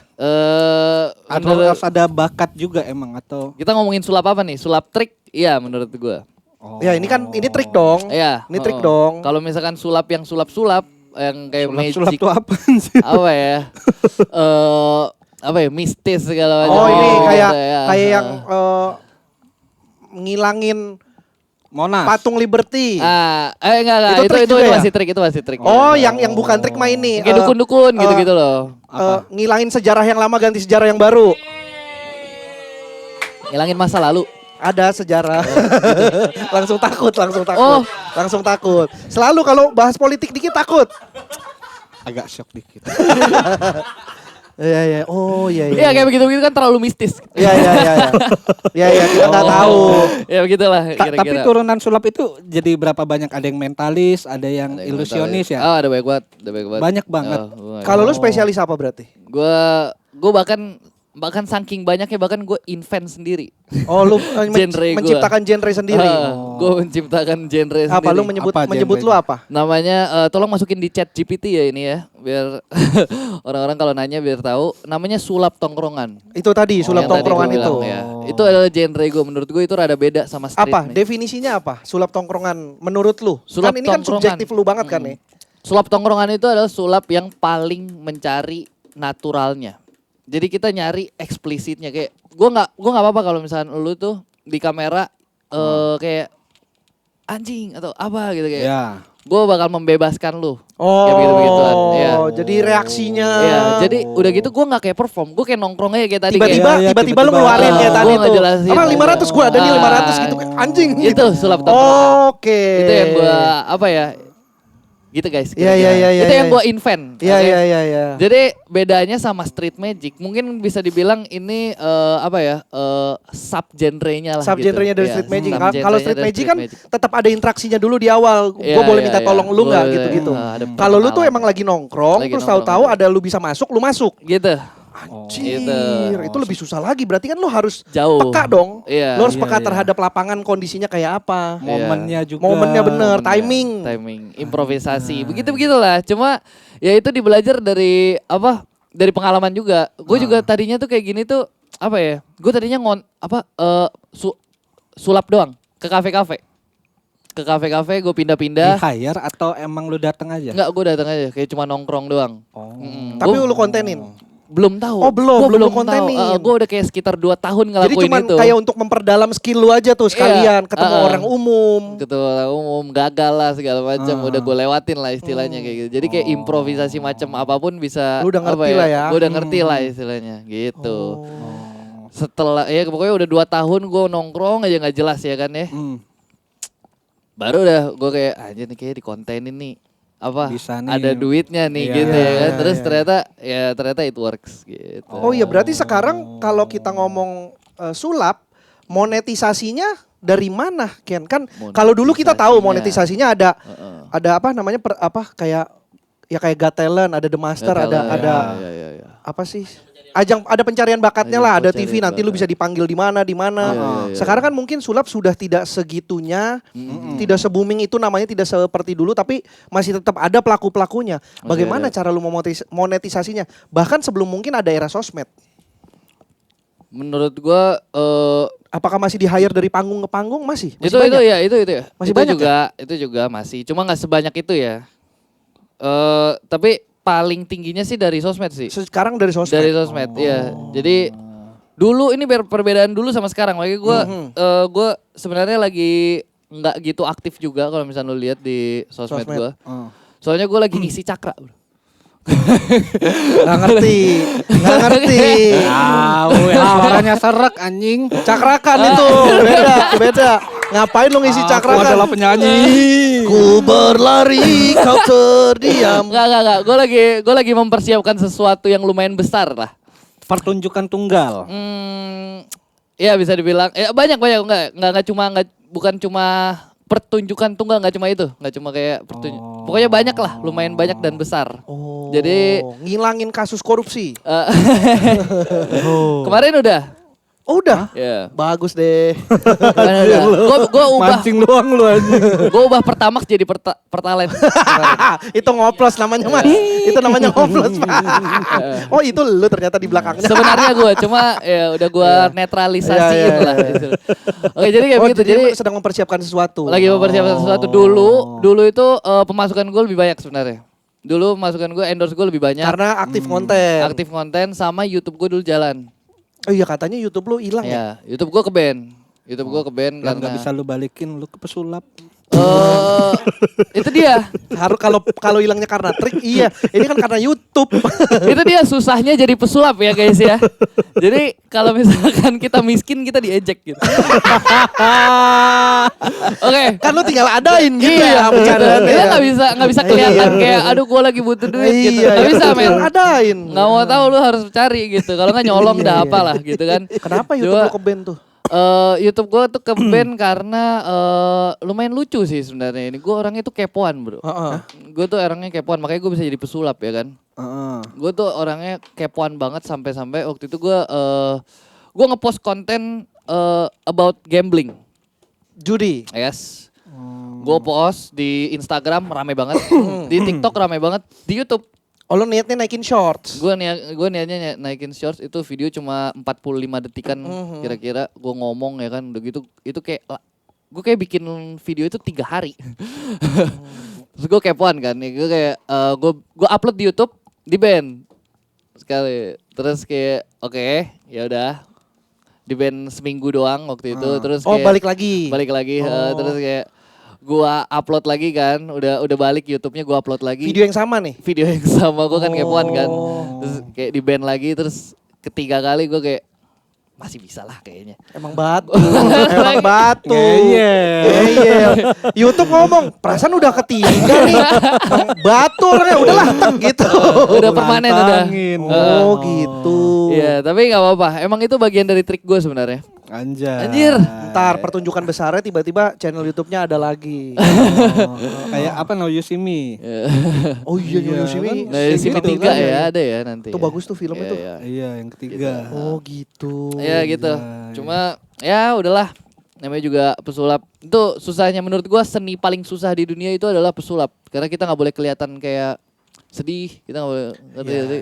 Atau harus ada bakat juga emang atau? Kita ngomongin sulap apa nih? Sulap trik? Iya menurut gua. Oh. Ya ini kan ini trik dong. Iya. Ini trik dong. Kalau misalkan sulap yang sulap-sulap yang kayak magic Sulap tuh apa sih? apa ya? Apa ya? Mistis segala macam. Oh ini gitu kayak ya. kayak yang ngilangin Monas. Patung Liberty. Enggak. Itu trik Itu juga ya? masih trik. Oh, yang bukan trik mah ini. Kayak dukun-dukun gitu-gitu loh. Ngilangin sejarah yang lama ganti sejarah yang baru. Ngilangin masa lalu. Ada sejarah. langsung takut. Oh. Langsung takut. Selalu kalau bahas politik dikit takut. Agak shock dikit. Iya. Oh iya. Iya kayak begitu-begitu kan terlalu mistis. Iya. Iya, kita nggak tahu. Ya begitulah Tapi kira-kira. turunan sulap itu jadi berapa banyak? Ada yang mentalis, ada yang Ada yang ilusionis mentalis. ya? Oh, ada banyak banget. Banyak banget. Kalau lu spesialis apa berarti? Gue bahkan saking banyaknya bahkan gue invent sendiri. Oh, lu Genre gua. menciptakan genre sendiri. Gue menciptakan genre sendiri. Apa lu menyebut Apa menyebut lu genrenya? apa? Namanya tolong masukin di chat GPT ya ini ya biar orang-orang kalau nanya biar tahu. Namanya sulap tongkrongan. Itu tadi sulap Yang tadi tongkrongan gua itu. bilang, ya. Itu adalah genre gue. Menurut gue itu rada beda sama street Apa? nih. Definisinya apa? Sulap tongkrongan menurut lu? Sulap kan ini kan tongkrongan. subjektif lu banget kan nih. Sulap tongkrongan itu adalah sulap yang paling mencari naturalnya. Jadi kita nyari eksplisitnya kayak gue nggak apa-apa kalau misalnya lu tuh di kamera kayak anjing atau apa gitu kayak. Ya. Gue bakal membebaskan lu. Oh, Kayak begitu-begituan. Ya. jadi reaksinya. Iya, jadi udah gitu gue nggak kayak perform, gue kayak nongkrong aja kayak tadi. tiba-tiba Iya, tiba-tiba lu tiba-tiba. ngeluarin kayak Ah, tadi gua tuh. ngejelasin. Apa 500 gua ada nih 500 gitu Ah, anjing itu gitu. sulap tongkrongan. Oke. Itu yang gue apa ya? Gitu guys. Iya, kira-kira. iya, iya, Itu iya. yang gue invent. Iya oke? iya. Jadi bedanya sama street magic, mungkin bisa dibilang ini apa ya sub genre-nya lah. Subgenrenya gitu. dari Iya, street magic. sub-genrenya Kalau street dari magic kan magic. tetap ada interaksinya dulu di awal. Iya, Gue boleh iya, minta iya. tolong lu nggak Boleh, gitu-gitu. ada Kalau lu tuh perkenalan. emang lagi nongkrong, Lagi terus nongkrong tahu-tahu aja. ada lu bisa masuk, lu masuk. Gitu. Anjir, Gitu. itu lebih susah lagi. Berarti kan lu harus Jauh. peka dong. Iya. Lu harus Iya, peka iya. terhadap lapangan kondisinya kayak apa. Momennya juga. Momennya bener, Momennya, timing. timing, improvisasi, begitu-begitulah. Cuma ya itu dibelajar dari apa? Dari pengalaman juga. Gue juga tadinya tuh kayak gini tuh apa ya? Gue tadinya sulap doang ke kafe-kafe. Ke kafe-kafe gue Di pindah-pindah. hire atau emang lu datang aja? Enggak, gue datang aja kayak cuma nongkrong doang. Oh. Tapi Gua lu kontenin. belum tahu. Oh, belum, Gua belum lu tahu. kontenin. Gue udah kayak sekitar 2 tahun Jadi ngelakuin cuman itu. kayak untuk memperdalam skill lu aja tuh sekalian. Iya, Ketemu orang umum. Ketua umum gagal lah segala macam udah gue lewatin lah istilahnya kayak gitu. Jadi kayak improvisasi macam apapun bisa. Lu udah apa ngerti lah ya. Gue udah ngerti lah istilahnya gitu. Setelah ya pokoknya udah 2 tahun gue nongkrong aja nggak jelas ya kan ya. Baru udah gue kayak aja nih kayak dikontenin nih apa Bisa nih. ada duitnya nih Iya, gitu ya kan. iya, Terus iya. ternyata it works gitu. Oh iya, berarti sekarang kalau kita ngomong sulap, monetisasinya dari mana, Ken? Kan kalau dulu kita tahu monetisasinya ada apa namanya kayak Got Talent, ada The Master, Nggak tahu, ada ya. apa sih? Ada pencarian bakatnya Ajang lah, ada pencarian TV nanti lu bakat. bisa dipanggil di mana. Iya. Sekarang kan mungkin sulap sudah tidak segitunya, tidak se-booming itu namanya, tidak seperti dulu, tapi masih tetap ada pelaku-pelakunya. Bagaimana ada. cara lu monetisasinya? Bahkan sebelum mungkin ada era sosmed. Menurut gue Apakah masih di hire dari panggung ke panggung? Masih itu banyak? ya itu ya. Masih itu banyak itu juga masih. Cuma nggak sebanyak itu ya. Tapi paling tingginya sih dari sosmed sih. Sekarang dari sosmed. Dari sosmed, ya. Jadi dulu ini perbedaan dulu sama sekarang. Lagi gue sebenarnya lagi nggak gitu aktif juga kalau misalnya lu lihat di sosmed Sosmed. gue. Soalnya gue lagi ngisi cakra. Nggak ngerti. Tahu ya, suaranya serak anjing. Cakrakan itu beda. Ngapain lu ngisi Aku cakrakan? adalah penyanyi. Ku berlari, kau terdiam. Enggak. Gue lagi mempersiapkan sesuatu yang lumayan besar lah. Pertunjukan tunggal. Ya bisa dibilang. Ya banyak bukan cuma pertunjukan tunggal, nggak cuma itu, nggak cuma kayak pokoknya banyak lah, lumayan banyak dan besar. Jadi ngilangin kasus korupsi. kemarin udah. Oh udah. Ya. Bagus deh. Gue ubah. Mancing doang lu anjing. Gue ubah Pertamax jadi Pertalite. Itu ngoplos namanya Mas. Itu namanya ngoplos Pak. Oh itu lu ternyata di belakangnya. Sebenarnya gue cuma ya udah gue netralisasiin Iya. lah. Oke jadi kayak begitu. Jadi sedang mempersiapkan sesuatu. lagi mempersiapkan sesuatu dulu itu pemasukan gue lebih banyak sebenarnya. Dulu pemasukan gue endorse gue lebih banyak. Karena aktif konten. Aktif konten sama YouTube gue dulu jalan. Oh iya katanya YouTube lu hilang ya? Ya, YouTube gue ke band. YouTube gue ke band Lah karena nggak bisa lu balikin, lu ke pesulap. itu dia. Harus kalau hilangnya karena trik, iya. Ini kan karena YouTube. Itu dia susahnya jadi pesulap ya guys ya. Jadi kalau misalkan kita miskin kita diejek gitu. Oke. Kan lu tinggal adain gitu Iya, ya bercandaan dia ya. nggak bisa kelihatan Iya. kayak aduh gue lagi butuh duit gitu. Iya, Nggak iya. bisa men. Adain. Nggak mau tahu lu harus cari gitu. Kalau nggak nyolong Iya, dah iya, apalah gitu kan. Kenapa YouTube Coba, lu ke band tuh? YouTube gue tuh ke band karena lumayan lucu sih sebenarnya ini. Gue orangnya tuh kepoan bro. Heeh. Gue tuh orangnya kepoan makanya gue bisa jadi pesulap ya kan. Heeh. Gue tuh orangnya kepoan banget sampai-sampai waktu itu gue ngepost konten about gambling. Judi. Yes. Gue post di Instagram rame banget, di TikTok rame banget, di YouTube. Oh lu niatnya naikin shorts? Gue niatnya naikin shorts itu video cuma 45 detikan kira-kira. Gue ngomong ya kan udah gitu itu kayak gue kayak bikin video itu 3 hari. Terus gue kepoan kan, gue kayak gue upload di YouTube di band sekali. Terus kayak oke, ya udah di band seminggu doang waktu itu. Terus Oh kayak, balik lagi? balik lagi. Terus kayak gua upload lagi kan, udah balik YouTube-nya gua upload lagi. Video yang sama nih? Video yang sama, gua kan kepoan kan. Oh. Terus kayak di band lagi, terus ketiga kali gua kayak masih bisa lah kayaknya. Emang batu, emang batu. Ngeyel. YouTube ngomong, perasaan udah ketiga nih. Emang batu orangnya, udahlah tek gitu. Udah permanen udah. Nantangin. Oh gitu. Iya, tapi nggak apa-apa. Emang itu bagian dari trik gua sebenarnya. Anjay. Anjir. Ntar pertunjukan besarnya tiba-tiba channel YouTube-nya ada lagi. Kayak apa No You See Me. Oh iya, Iya, Yoshimi. kan? Nah, si Gitu ketiga kan, ya ya. ada ya nanti. Itu ya. bagus tuh filmnya Iya, tuh. iya. Iya, yang ketiga. Oh gitu. Ya gitu. Anjay. Cuma ya udahlah. Namanya juga pesulap. Itu susahnya menurut gua seni paling susah di dunia itu adalah pesulap. Karena kita nggak boleh kelihatan kayak sedih. Kita nggak boleh ngerti.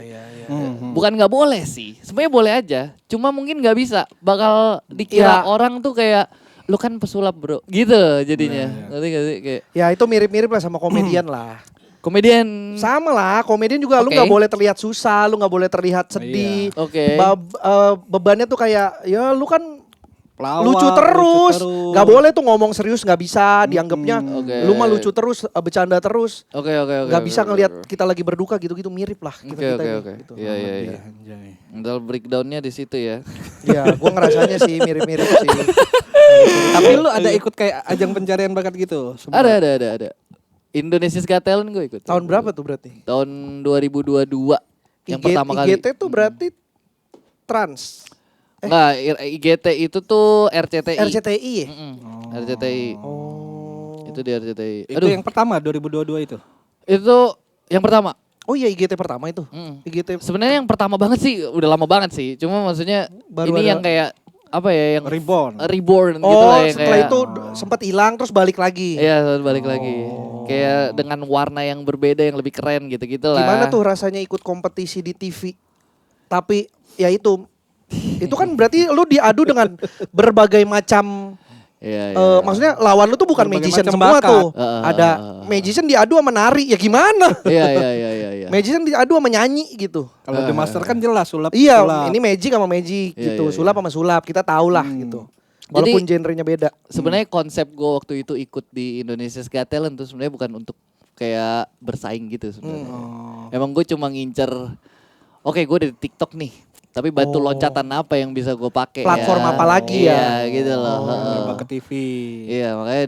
Bukan nggak boleh sih. Sebenarnya boleh aja. Cuma mungkin nggak bisa. Bakal dikira Ya. orang tuh kayak lu kan pesulap bro. Gitu jadinya. Ngerti gak sih? Kayak Ya itu mirip-mirip lah sama komedian lah. komedian. Sama lah, komedian juga lu Oke. nggak boleh terlihat susah, lu nggak boleh terlihat sedih. Oke. Bebannya tuh kayak ya lu kan Pelawak, lucu terus, nggak boleh tuh ngomong serius nggak bisa, dianggapnya Oke. lu mah lucu terus, bercanda terus, Oke. nggak bisa ngelihat kita lagi berduka gitu-gitu mirip lah kita Oke. ini. Oke. Gitu. Iya iya iya. Anjay. Ntar breakdownnya di situ ya. Iya, gua ngerasanya sih mirip-mirip sih. Tapi lu ada ikut kayak ajang pencarian bakat gitu? Ada. Indonesia's Got Talent gue ikut. Tahun berapa tuh berarti? Tahun 2022 yang pertama kali. IGT tuh berarti trans, Enggak, IGT itu tuh RCTI. RCTI ya? RCTI. Oh. Itu di RCTI. Itu yang pertama 2022 itu. Itu yang pertama. Oh iya IGT pertama itu. Mm. IGT Sebenarnya yang pertama banget sih, udah lama banget sih. Cuma maksudnya Baru ini ada- yang kayak apa ya, yang Reborn. gitu Oh, lah yang setelah kayak, itu sempat hilang terus balik lagi. iya balik lagi. Kayak dengan warna yang berbeda yang lebih keren gitu-gitu lah. Gimana tuh rasanya ikut kompetisi di TV? Tapi ya itu kan berarti lu diadu dengan berbagai macam Iya, maksudnya lawan lu tuh bukan Berbagai magician macam semua bakat. tuh. Ada magician diadu sama nari, ya gimana? Iya. Magician diadu sama nyanyi gitu. Kalau The Master kan jelas sulap. Iya, sulap. ini magic sama magic Iya, gitu. iya, Sulap sama sulap, kita tahu lah gitu. Walaupun genrenya beda. Sebenarnya konsep gue waktu itu ikut di Indonesia's Got Talent tuh sebenarnya bukan untuk kayak bersaing gitu sebenarnya. Emang gue cuma ngincer, oke gue dari TikTok nih, tapi batu loncatan apa yang bisa gue pakai? Platform ya? apa lagi ya? Iya gitu loh. Terbang ke TV. Iya makanya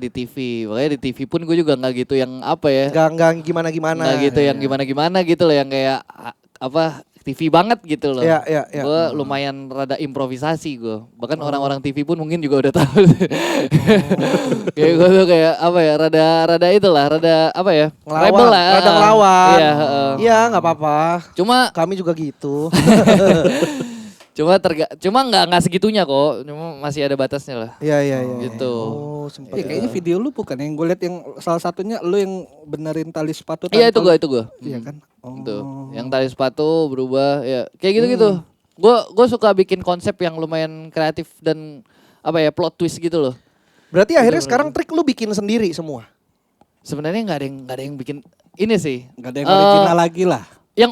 di TV pun gue juga nggak gitu yang apa ya? Enggak gimana-gimana. Nggak gitu yang gimana-gimana gitu loh, yang kayak apa? TV banget gitu loh. Iya. Gue lumayan rada improvisasi gue. Bahkan orang-orang TV pun mungkin juga udah tahu. Kayak gue tuh kayak apa ya, rada itulah, rada apa ya, rebel lah. Rada ngelawan. Iya. Iya, nggak apa-apa. Cuma Kami juga gitu. cuma nggak segitunya kok. Cuma masih ada batasnya lah. Iya. Gitu. Oh, sempat. Iya, kayaknya video lu bukan yang gue liat yang salah satunya lu yang benerin tali sepatu. Iya itu tanpa- gue. Iya kan? Oh. Gitu. Yang tali sepatu berubah ya kayak gitu-gitu. Gue suka bikin konsep yang lumayan kreatif dan apa ya, plot twist gitu loh. Berarti akhirnya sekarang trik lu bikin sendiri semua. Sebenarnya nggak ada yang bikin ini sih. Nggak ada yang original lagi lah. Yang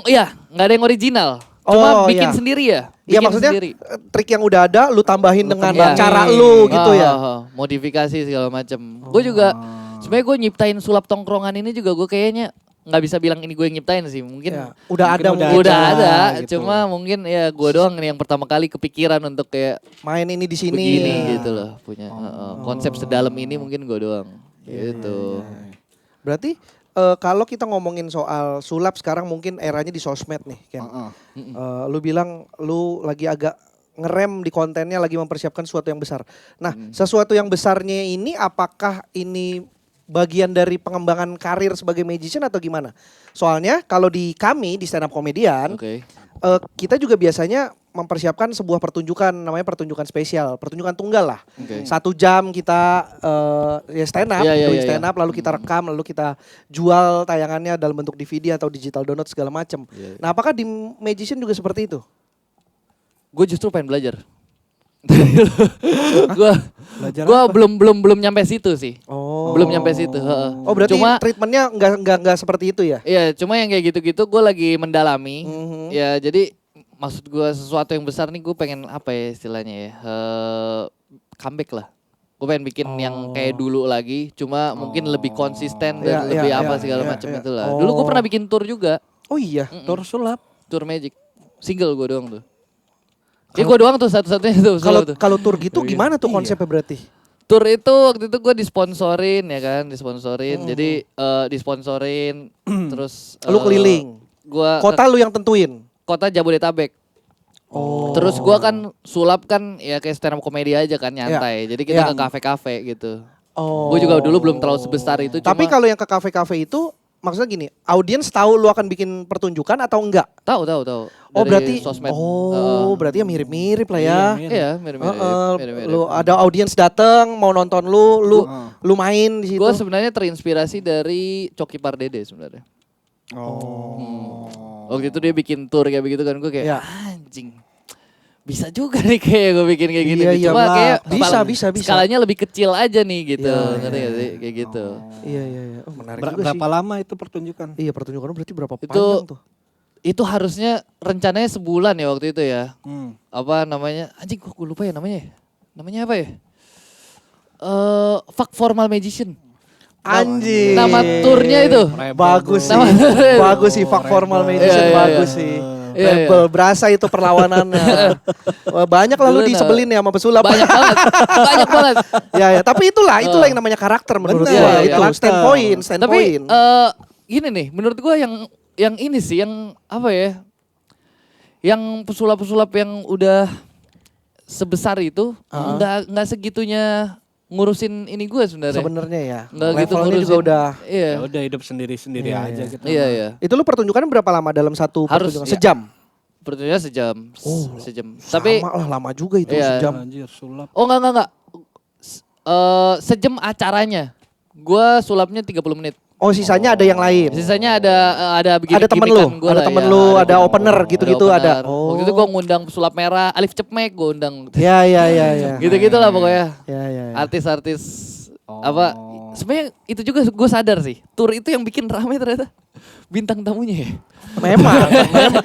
nggak ada yang original. Cuma Oh, bikin iya. sendiri ya. Iya Bikin maksudnya sendiri. trik yang udah ada lu tambahin dengan kembangin. cara lu gitu ya. Modifikasi segala macam. Gue juga sebenarnya gue nyiptain sulap tongkrongan ini juga gue kayaknya nggak bisa bilang ini gue yang nyiptain sih. Mungkin Ya, udah Mungkin ada udah mungkin. udah ada, gitu. cuma mungkin ya gue doang nih yang pertama kali kepikiran untuk kayak Main ini di sini. begini Ya. gitu loh punya konsep sedalam ini mungkin gue doang gitu. Berarti kalau kita ngomongin soal sulap sekarang mungkin eranya di sosmed nih, Ken. Lu bilang lu lagi agak ngerem di kontennya, lagi mempersiapkan sesuatu yang besar. Nah, sesuatu yang besarnya ini apakah ini bagian dari pengembangan karir sebagai magician atau gimana? Soalnya kalau di kami di stand up komedian, Oke. kita juga biasanya mempersiapkan sebuah pertunjukan, namanya pertunjukan spesial, pertunjukan tunggal lah. Oke. 1 jam kita ya stand up, Iya, doing iya, stand iya. up, lalu kita rekam, lalu kita jual tayangannya dalam bentuk DVD atau digital download segala macam. Iya, iya. Nah, apakah di magician juga seperti itu? Gue justru pengen belajar. Gue Belajar gue apa? belum nyampe situ sih. Oh. Belum nyampe situ. Heeh. Oh, berarti Cuma treatmentnya nggak seperti itu ya? iya, cuma yang kayak gitu-gitu gue lagi mendalami. Mhm. Ya jadi maksud gue sesuatu yang besar nih gue pengen apa ya istilahnya ya comeback lah. Gue pengen bikin yang kayak dulu lagi, cuma mungkin lebih konsisten Iya, dan lebih iya, apa iya, segala iya, macam iya. itulah. Oh. Dulu gue pernah bikin tour juga, Oh iya. Tur sulap. tour magic, single gue doang tuh. Ya gue doang tuh satu-satunya tuh. Kalau solo tuh. kalau tour gitu Iya. gimana tuh Iya. konsepnya berarti? Tour itu waktu itu gue disponsorin ya kan, disponsorin. Jadi disponsorin terus Lu keliling. Gua Kota lu yang tentuin. kota Jabodetabek. Oh. Terus gua kan sulap kan ya kayak stand up komedi aja kan nyantai. Jadi kita Iya. ke kafe-kafe gitu. Oh. Gue juga dulu belum terlalu sebesar itu. Tapi cuma kalau yang ke kafe-kafe itu maksudnya gini, audiens tahu lu akan bikin pertunjukan atau enggak? tahu. Oh Dari berarti sosmed. berarti ya mirip-mirip lah ya. Iya, mirip-mirip. mirip-mirip. Lu ada audiens dateng mau nonton lu main di situ. Gue sebenarnya terinspirasi dari Coki Pardede sebenarnya. Waktu itu dia bikin tour kayak begitu kan gue kayak Iya. anjing. Bisa juga nih kayak gue bikin kayak gini. Iya, nih. iya, Cuma lah. kayak Bisa. skalanya lebih kecil aja nih gitu. Iya, Ngerti gak sih? Kayak gitu. Iya. Oh menarik juga Berapa sih. lama itu pertunjukan? Iya pertunjukan berarti berapa Itu- panjang tuh? Itu harusnya rencananya sebulan ya waktu itu ya. Hmm. Apa namanya? Anjing gue lupa ya namanya. Namanya apa ya? Fuck Formal Magician. Anjing. Nama turnya itu. Bagus sih. Nama- Bagus sih Fuck Formal Magician Iya, iya, bagus iya. sih. Iya, iya. Rebel, berasa itu perlawanannya. Wah, banyak lalu Dulu disebelin ya sama pesulap. Banyak banget. Banyak banget. Ya, tapi itulah yang namanya karakter menurut Bener, gua. iya, Itu karakter. stand Tapi point. gini nih, menurut gua yang ini sih yang apa ya? Yang pesulap-pesulap yang udah sebesar itu nggak segitunya ngurusin ini gue sebenarnya. Sebenarnya ya. Nggak gitu Levelnya ngurusin. juga udah. Iya. Ya udah hidup sendiri-sendiri Iya, aja iya. gitu. Iya, iya. Itu lu pertunjukan berapa lama dalam satu Harus, pertunjukan? ya. Sejam. Pertunjukannya sejam. Sejam. Tapi Tapi lama juga itu Iya. sejam. Anjir sulap. oh enggak. Sejam acaranya. Gua sulapnya 30 menit. Oh, sisanya ada yang lain. Sisanya ada begini Ada temen lu, gua ada lah temen ya. lu, ada temen- opener gitu-gitu ada. opener. Waktu itu gua ngundang pesulap merah, Alif Cepmek gua undang. Ya. Gitu-gitu lah pokoknya. Ya. Artis-artis apa sebenarnya itu juga gue sadar sih tour itu yang bikin ramai ternyata bintang tamunya ya. Memang.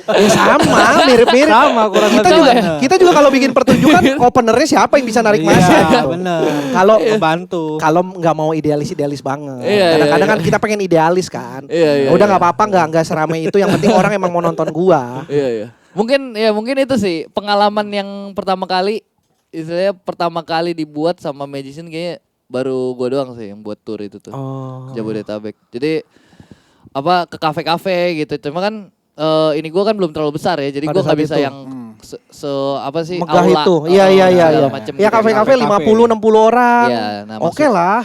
Ya sama, mirip-mirip. Sama kurang Kita lebih. juga Bener. kita juga kalau bikin pertunjukan openernya siapa yang bisa narik masa? Iya, gitu. bener. Kalau Bantu. kalau nggak mau idealis banget. Iya, Kadang-kadang iya, kan kita pengen idealis kan. Iya, Udah nggak apa-apa nggak seramai itu. Yang penting orang emang mau nonton gua. Iya. Mungkin itu sih pengalaman yang pertama kali istilahnya pertama kali dibuat sama magician kayaknya baru gue doang sih yang buat tour itu tuh. Oh. Jabodetabek. Jadi apa ke kafe-kafe gitu. Cuma kan ini gue kan belum terlalu besar ya. Jadi Pada gue nggak saat bisa itu. yang apa sih Megah aula. itu. Iya. segala macem Ya gitu. kafe-kafe Kafe-kafe. 50-60 orang. Iya, nah, Oke lah.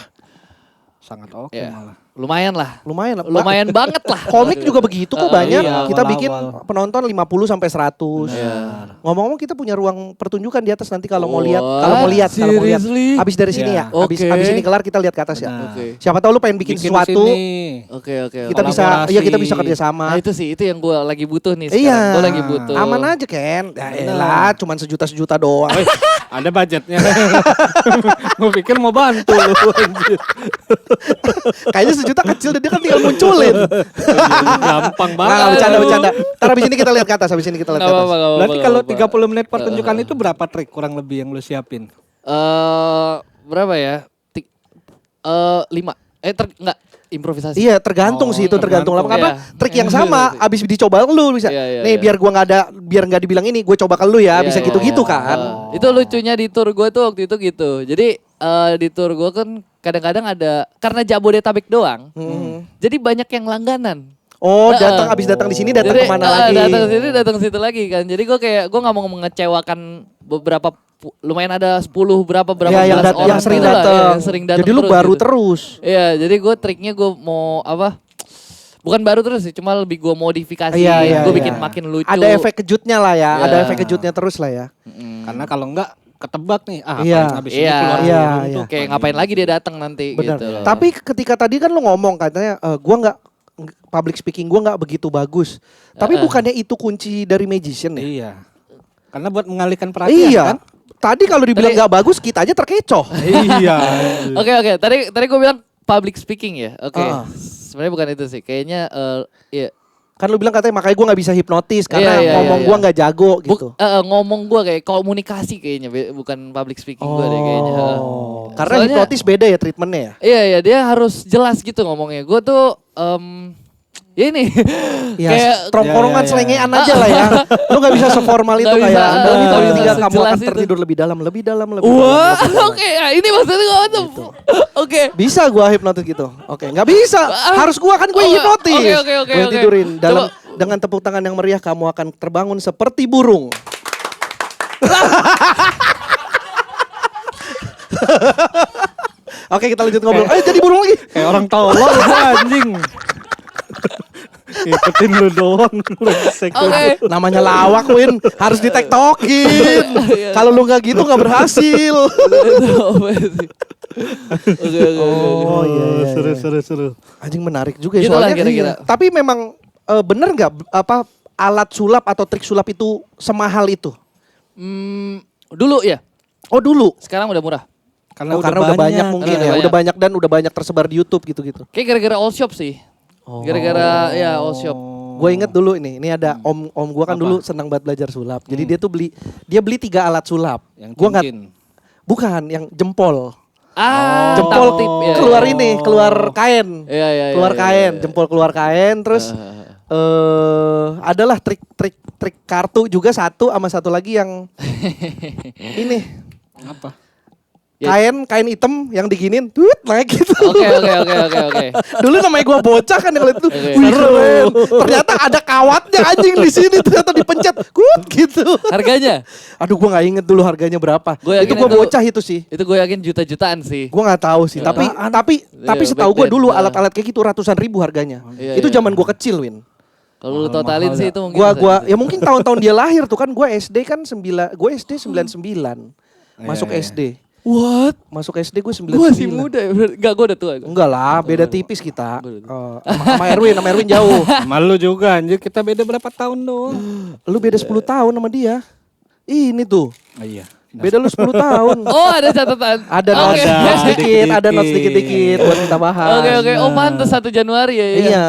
Sangat oke Iya. malah. Lumayan lah. Lumayan. Banget lah. Komik juga begitu kok banyak. iya, Kita awal-awal. bikin penonton 50 sampai 100. Iya. Ngomong-ngomong kita punya ruang pertunjukan di atas nanti kalau mau What? lihat, Seriously? Habis dari sini Iya. ya. Habis Oke. ini kelar kita lihat ke atas ya. Benar. Oke. Siapa tahu lu pengen bikin Bikin sesuatu, di sini. Oke. kita bisa Kolaborasi. kita bisa kerja sama. Nah itu sih, itu yang gue lagi butuh nih sekarang. Iya. Gue lagi butuh. Aman aja Ken. Ya Benar. elah, cuman sejuta doang. Ada budgetnya. Gue pikir mau bantu lu. Anjir. Kayaknya sejuta kecil dan dia kan tinggal munculin. Gampang Nah, banget. bercanda. Ntar habis ini kita lihat ke atas, habis ini kita lihat Gak ke atas. apa-apa. Berarti kalau 30 menit pertunjukan itu berapa trik kurang lebih yang lu siapin? Berapa ya? 5. Enggak, improvisasi. Iya, tergantung sih itu, tergantung lah. tergantung. Karena trik yang sama abis dicoba lu bisa. Iya, Nih iya. biar nggak dibilang ini, gue coba ke lu ya, bisa Iya, gitu-gitu iya. kan. Itu lucunya di tour gue tuh waktu itu gitu. Jadi di tour gue kan kadang-kadang ada, karena Jabodetabek doang, jadi banyak yang langganan. Oh, abis datang di sini datang Jadi, kemana lagi? Datang ke sini, datang ke situ lagi kan. Jadi gue nggak mau mengecewakan beberapa, lumayan ada 10 berapa Ya, yang, belas orang yang sering gitu lah, datang. yang sering datang. Jadi lu baru gitu. terus. Iya, jadi gue triknya gue mau apa? Bukan baru terus sih, cuma lebih gue modifikasi. Iya, Gue iya. bikin makin lucu. Ada efek kejutnya lah ya, Iya. ada efek kejutnya terus lah ya. Karena kalau enggak ketebak nih. Iya. Apaan habis ini Iya, keluar iya, burung iya. tuh. Kayak ngapain lagi dia datang nanti Benar. gitu loh. Tapi ketika tadi kan lu ngomong katanya gua nggak public speaking gua nggak begitu bagus. Tapi bukannya itu kunci dari magician ya? Iya. Karena buat mengalihkan perhatian Iya. kan? Tadi kalau dibilang nggak bagus, kita aja terkecoh. Iya. Oke. Tadi gue bilang public speaking ya. Oke. Ah. Sebenarnya bukan itu sih. Kayaknya ya Kan lu bilang katanya makanya gua nggak bisa hipnotis karena Iya, ngomong iya. gua nggak jago gitu. ngomong gue kayak komunikasi kayaknya, bukan public speaking gue deh kayaknya. Karena Soalnya- hipnotis beda ya treatmentnya ya. Iya, dia harus jelas gitu ngomongnya. Gue tuh ya ini Ya, kayak trongkorongan Ya, ya, ya. selengean aja lah ya. Lu gak bisa seformal itu Nggak kayak bisa, dalam nggak tahun bisa 3 kamu sejelas akan itu. tertidur lebih dalam. wah, oke, ya, ini maksudnya gue tuh. Gitu. Oke. Bisa gua hipnotis gitu. Oke, nggak bisa. Harus gua kan gue Oke, hipnotis. oke, Gue oke. tidurin dalam Coba. dengan tepuk tangan yang meriah kamu akan terbangun seperti burung. Oke, kita lanjut ngobrol. Jadi burung lagi. Kayak orang tolol itu anjing. Ikutin lu doang. Brengsek lu. Oke. Namanya lawak, Win. Harus ditektokin. Kalau lu nggak gitu nggak berhasil. Oke. Oh iya. Seru. Anjing menarik juga ya Itulah soalnya. kira-kira. Tapi memang bener nggak apa alat sulap atau trik sulap itu semahal itu? Dulu ya. Oh dulu. Sekarang udah murah. Karena, Karena udah banyak mungkin Udah ya. banyak. Udah banyak dan udah banyak tersebar di YouTube gitu-gitu. Kayak gara-gara all shop sih. Gara-gara ya all shop. Gue inget dulu ini ada om gue kan Apa? dulu senang banget belajar sulap. Jadi dia beli 3 alat sulap. Yang Gua nggak, cincin. bukan yang jempol. Jempol Jempol ya, keluar ya. ini, keluar kain. Iya, iya, Keluar iya, kain, iya. jempol keluar kain terus adalah trik kartu juga sama satu lagi yang ini Apa? Ya. kain hitam yang diginin naik gitu. Oke. Dulu namanya gua bocah kan kalau itu. Oke. Wih, keren. Ternyata ada kawatnya anjing di sini ternyata dipencet. Gitu. Harganya? Aduh gua nggak inget dulu harganya berapa. Gua Itu yakin gua itu- bocah itu sih. Itu gue yakin juta-jutaan sih. Gua nggak tahu sih. Tapi Iya, setahu back gua then. dulu alat-alat kayak gitu ratusan ribu harganya. Iya, Itu iya. zaman gua kecil, Win. Kalau lu totalin sih itu mungkin. Gua ya mungkin tahun-tahun dia lahir tuh kan gua SD kan gua SD 99. Masuk Iya, iya. SD. What? Masuk SD gue 99. Gue masih muda ya. Enggak, gue udah tua. Enggak lah, beda tipis kita. Gua udah Sama Erwin jauh. Malu juga anjir, kita beda berapa tahun doang. Lu beda 10 tahun sama dia. Ini tuh. Oh iya. Beda lu 10 tahun. Oh, ada catatan. Ada Oke. notes sedikit, ada notes Dikit-dikit. dikit-dikit buat kita bahas. Oke. Oh, pantes 1 Januari ya. Iya,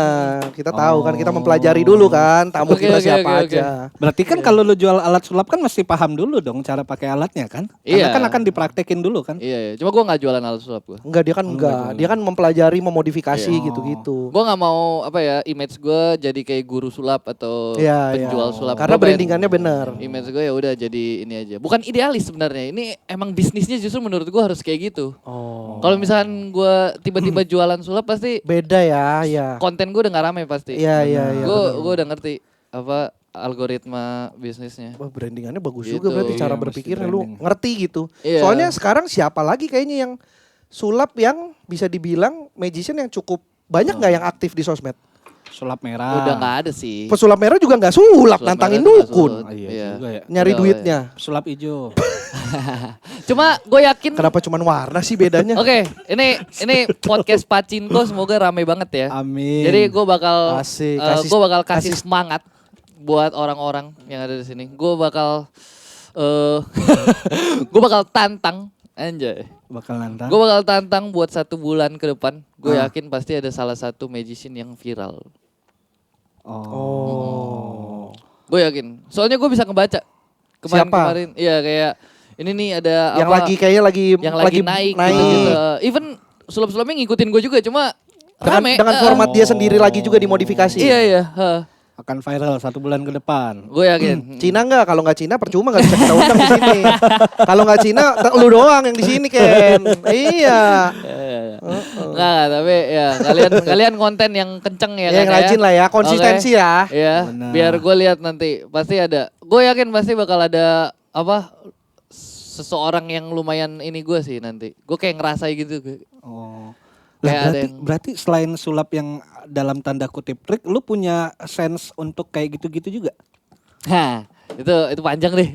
kita tahu kan kita mempelajari dulu kan tamu Oke, kita oke, siapa oke, aja. Berarti kan kalau lu jual alat sulap kan mesti paham dulu dong cara pakai alatnya kan? Karena Iya. kan akan dipraktekin dulu kan? Iya. Cuma gue gak jualan alat sulap gue. Enggak, dia kan enggak. Dia kan mempelajari, memodifikasi gitu-gitu. Gue gak mau apa ya, image gue jadi kayak guru sulap atau Iya, penjual iya. sulap. Karena Gua pengen- brandingannya bener. Image gue ya udah jadi ini aja. Bukan idealis sebenarnya. Ini emang bisnisnya justru menurut gue harus kayak gitu. Oh. Kalau misalkan gue tiba-tiba jualan sulap pasti Beda ya, ya. konten gue udah gak rame pasti. Iya, iya, iya. Gue udah ngerti apa algoritma bisnisnya. Wah, brandingannya bagus Gitu. juga berarti cara Iya, mesti berpikirnya lu branding. ngerti gitu. Iya. Soalnya sekarang siapa lagi kayaknya yang sulap yang bisa dibilang magician yang cukup banyak nggak yang aktif di sosmed? Sulap merah. Udah gak ada sih. Pesulap merah juga nggak sulap, Sulap nantangin merah juga dukun, sulap. Ah, iya Iya. juga ya. nyari Udah, duitnya. Sulap hijau. Cuma gue yakin. Kenapa cuman warna sih bedanya? Oke, ini podcast Pacinko semoga rame banget ya. Amin. Jadi gue bakal Asik, gue bakal kasih semangat buat orang-orang yang ada di sini. Gue bakal gue bakal tantang anjay. Bakal nantang. Gue bakal tantang buat 1 bulan ke depan. Gue yakin pasti ada salah satu magician yang viral. Oh. Gue yakin. Soalnya gue bisa ngebaca. Siapa? Kemarin, iya kayak ini nih ada Yang apa? lagi kayaknya yang lagi naik. Gitu. Even sulap-sulapnya ngikutin gue juga, cuma rame. Dengan format dia sendiri lagi juga dimodifikasi. Iya. Akan viral 1 bulan ke depan. Gue yakin. Cina enggak? Kalau enggak Cina percuma enggak bisa kita undang di sini. Kalau enggak Cina lu doang yang di sini Ken. Iya. Enggak, tapi ya kalian konten yang kenceng ya Yang kan rajin lah ya, konsistensi ya. Iya, Benar. biar gue lihat nanti pasti ada. Gue yakin pasti bakal ada apa seseorang yang lumayan ini gue sih nanti. Gue kayak ngerasa gitu. Oh. Kayak Lah, ada berarti selain sulap yang dalam tanda kutip trik, lu punya sense untuk kayak gitu-gitu juga? Hah, itu panjang deh.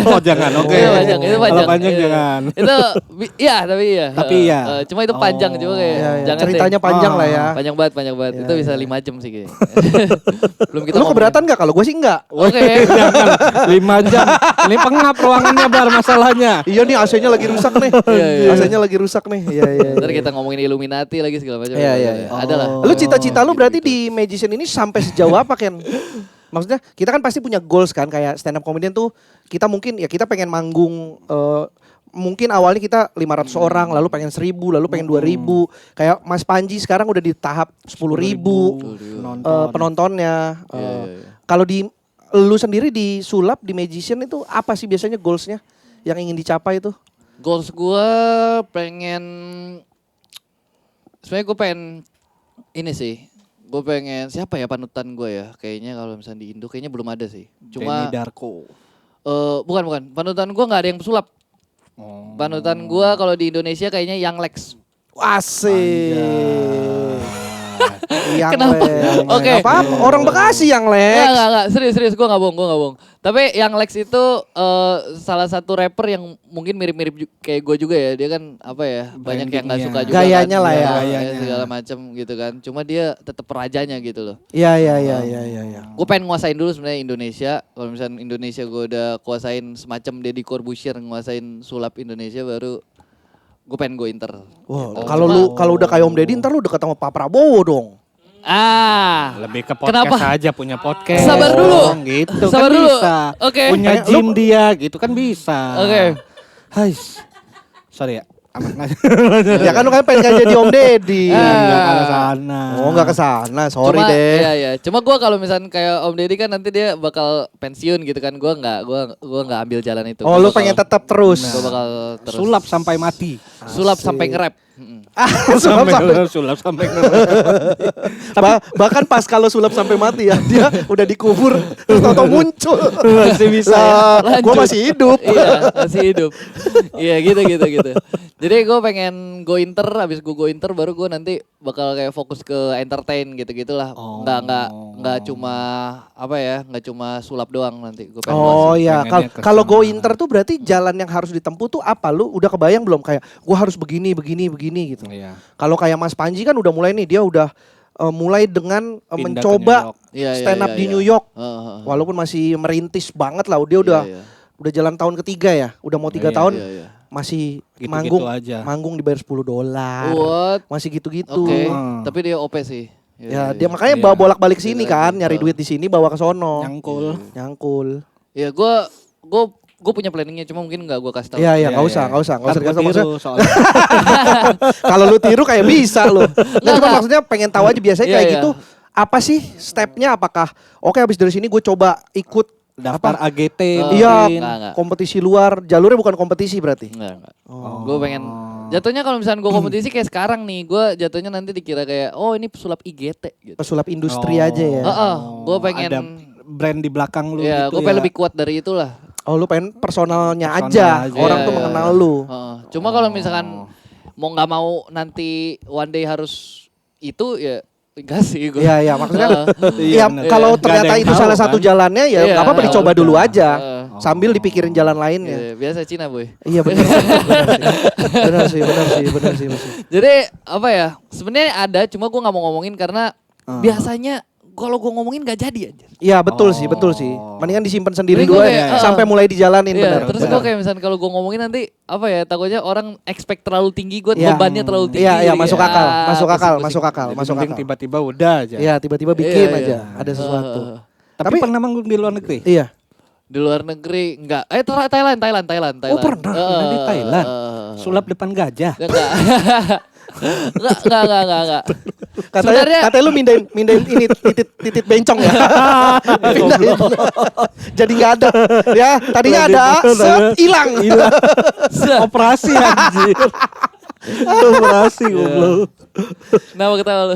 Oh jangan, oke. Itu panjang, itu panjang. Kalau panjang Iya. jangan. Itu iya, tapi iya. Tapi iya. Cuma itu panjang cuma kayak Iya, iya. jangan Ceritanya deh. panjang lah ya. Panjang banget. Iya, Itu bisa iya. 5 jam sih kayaknya. Belum kita Lu ngomongin. keberatan enggak? Kalau gue sih enggak. Oke. Jangan 5 jam. Ini pengap ruangannya Bar masalahnya. Iya nih AC-nya lagi rusak nih. Iya. AC-nya lagi rusak nih. Iya. Ntar kita ngomongin Illuminati lagi segala macam. Iya. Ada lah. Lu cita-cita lu berarti di Magician ini sampai sejauh apa Ken? Maksudnya kita kan pasti punya goals kan, kayak stand up comedian tuh kita mungkin ya kita pengen manggung mungkin awalnya kita 500 orang, lalu pengen 1000, lalu pengen 2000. Kayak Mas Panji sekarang udah di tahap 10.000 penontonnya. Iya. Kalau di lu sendiri di sulap di Magician itu apa sih biasanya goalsnya yang ingin dicapai itu? Goals gue pengen sebenarnya gue pengen ini sih. Gue pengen siapa ya panutan gue ya? Kayaknya kalau misalnya di Indo kayaknya belum ada sih. Cuma Denny Darko. bukan. Panutan gue nggak ada yang pesulap. Panutan gue kalau di Indonesia kayaknya Young Lex. Asik. Yang Kenapa? Oke. Apa? Orang Bekasi yang Lex. Enggak. Serius. Gue nggak bohong. Tapi Young Lex itu salah satu rapper yang mungkin mirip-mirip kayak gue juga ya. Dia kan apa ya? Banyak yang nggak suka juga. Gayanya kan. lah ya. Gayanya. Segala macam gitu kan. Cuma dia tetap rajanya gitu loh. Iya. Gue pengen nguasain dulu sebenarnya Indonesia. Kalau misalnya Indonesia gue udah kuasain semacam Deddy Corbuzier nguasain sulap Indonesia, baru gue pengen go inter. Wah, Gitu. kalau udah kayak Om Deddy ntar lu deket sama Pak Prabowo dong. Lebih ke podcast Kenapa? aja, punya podcast. Sabar dulu. Gitu Sabar kan dulu. bisa. Oke. Punya Kayak gym dia gitu kan bisa. Oke. Hai. Sorry ya. Amat Ya kan lu kan pengen kayak jadi Om Deddy. Enggak ke sana. Oh enggak kesana, sorry Cuma, deh. Iya. Cuma gue kalau misalnya kayak Om Deddy kan nanti dia bakal pensiun gitu kan. Gue nggak ambil jalan itu. Oh lu pengen tetap terus. Gue bakal terus. Sulap sampai mati. Sulap sampai nge-rap. Sulap sampai Bahkan pas kalau sulap sampai mati ya, dia udah dikubur terus tau muncul. Masih bisa Lah, gua masih hidup. Iya, masih hidup. Iya, gitu. Jadi gue pengen go inter, habis gue go inter baru gue nanti bakal kayak fokus ke entertain gitu-gitulah. Nggak cuma apa ya, nggak cuma sulap doang nanti. Gue pengen Oh luasin. iya, pengennya ke kalau sana. go inter tuh berarti jalan yang harus ditempuh tuh apa? Lu udah kebayang belum kayak gua harus begini gitu. Iya. Kalau kayak Mas Panji kan udah mulai nih, dia udah mulai dengan Pindah ke mencoba New York. Iya, stand up iya, di iya. New York. Heeh. Walaupun masih merintis banget lah, dia udah Iya. udah jalan tahun ketiga ya, udah mau 3 Iya, tahun Iya. masih Gitu-gitu aja. manggung dibayar $10, What? masih gitu-gitu. Oke, Hmm. tapi dia OP sih. Ya dia makanya bawa bolak-balik sini Iya, kan, iya. nyari duit di sini bawa ke sono, Nyangkul. nyangkul. Ya gue punya planningnya, cuma mungkin nggak gue kasih tahu. Iya Iya, nggak usah iya. nggak usah Ntar dikasih gua tahu. tiru soalnya. Kalau lu tiru kayak bisa lu. Nggak, cuma maksudnya pengen tahu aja biasanya Iya, kayak iya. gitu. Apa sih stepnya? Apakah oke habis dari sini gue coba ikut Daftar AGT. Iya, mungkin. Nggak. kompetisi luar. Jalurnya bukan kompetisi berarti. Enggak. Gue pengen jatuhnya kalau misalnya gue kompetisi kayak sekarang nih, gue jatuhnya nanti dikira kayak oh ini pesulap IGT gitu. Pesulap industri Oh. aja ya. Gue pengen Ada brand di belakang lu ya, gitu gue pengen lebih kuat dari itulah. Oh lu pengen personalnya Personal aja. aja. Orang Iya, tuh iya. mengenal lu. Cuma kalau misalkan mau nggak mau nanti one day harus itu ya enggak sih gue. Iya iya maksudnya. Iya, Ya bener. kalau Nggak ada ternyata yang itu tahu, salah kan? satu jalannya ya Iya, nggak apa-apa ya dicoba udah. dulu aja. Heeh. Sambil dipikirin jalan lainnya. Iya, biasa Cina boy. Iya benar. Benar sih. Benar sih. Jadi apa ya? Sebenarnya ada, cuma gue nggak mau ngomongin karena biasanya kalau gue ngomongin gak jadi anjir. Iya betul sih, betul sih. Mendingan disimpan sendiri Jadi dulu gua ya, kayak, sampai mulai dijalanin Iya, benar. terus gue kayak misalnya kalau gue ngomongin nanti apa ya, takutnya orang expect terlalu tinggi, gue Iya. bebannya terlalu tinggi. Iya, jadi masuk kayak, akal, masuk akal, pusing-pusing. masuk akal, Jadi masuk mending akal. tiba-tiba udah aja. Iya, tiba-tiba bikin Iya, aja iya. ada sesuatu. Tapi pernah manggung di luar negeri? Iya. Di luar negeri enggak. Thailand. Oh, pernah? Pernah di Thailand? Sulap depan gajah? Enggak. Enggak. Katanya lu mindahin ini titit bencong ya. Pindahin. Jadi nggak ada. Ya, tadinya ada, set hilang. Operasi anjir. Operasi goblok. Kenapa ketawa lu?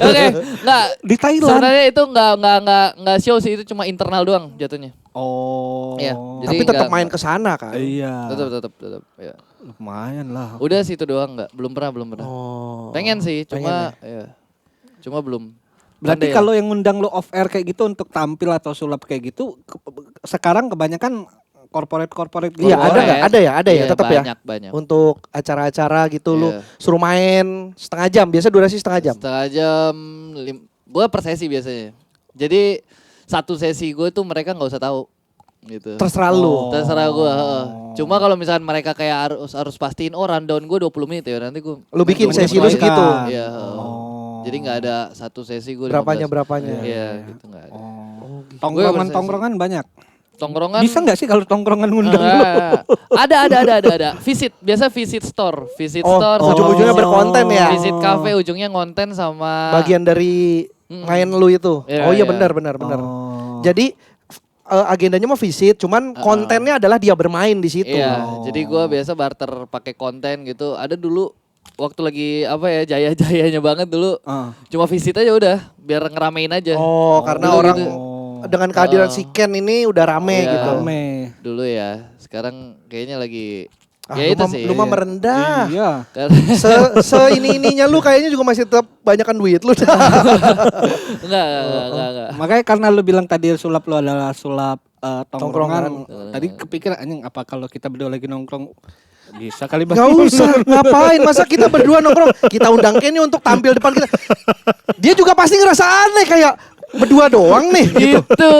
Oke, enggak. Di Thailand. Sebenarnya itu enggak show sih, itu cuma internal doang jatuhnya. Oh. Iya. Jadi Tapi tetap nggak- main ke sana kan. Iya. Tetap ya. Lumayan lah. Udah sih itu doang enggak, belum pernah. Oh. Pengen sih, cuma Pengen ya. Cuma belum. Berarti Pandai kalau yang ngundang lo off air kayak gitu untuk tampil atau sulap kayak gitu, sekarang kebanyakan corporate gitu. Iya, ada Corporate. nggak? Ada ya, tetap ya. Banyak. Untuk acara-acara gitu lu Iya. suruh main setengah jam, biasa durasi setengah jam. Setengah jam, gue per sesi biasanya. Jadi satu sesi gue tuh mereka nggak usah tahu gitu. Terserah lu. Terserah gue. Cuma kalau misalkan mereka kayak harus pastiin rundown gue 20 menit ya nanti gue. Lu bikin Nanti sesi lu menyesuaikan. segitu. Iya. Oh. Jadi nggak ada satu sesi gue. Berapanya. Iya gitu nggak ada. Oh. Gue Tongkrongan banyak. Tongkrongan. Bisa nggak sih kalau tongkrongan ngundang lo? Ada. Visit, biasa visit store Oh, store sama ujung-ujungnya visit- berkonten ya. Visit cafe ujungnya ngonten sama Bagian dari main lu itu. Iya, Oh iya iya. benar. Oh. Jadi agendanya mau visit, cuman kontennya adalah dia bermain di situ. Iya, jadi gue biasa barter pakai konten gitu. Ada dulu waktu lagi apa ya jaya-jayanya banget dulu. Cuma visit aja udah, biar ngeramein aja. Oh, karena Dulu orang gitu. dengan kehadiran si Ken ini udah rame Iya. gitu. Rame. Dulu ya, sekarang kayaknya lagi Ah, ya lu itu mah- sih. lu mah merendah. Iya. Karena- Ini-ininya lu kayaknya juga masih tetap banyakan duit lu. enggak. Makanya karena lu bilang tadi sulap lu adalah sulap Tongkrongan. tongkrongan. Tadi kepikiran anjing apa kalau kita berdua lagi nongkrong bisa kali Gak usah, ngapain? Masa kita berdua nongkrong? Kita undang Kenny untuk tampil depan kita. Dia juga pasti ngerasa aneh kayak berdua doang nih gitu. Itu.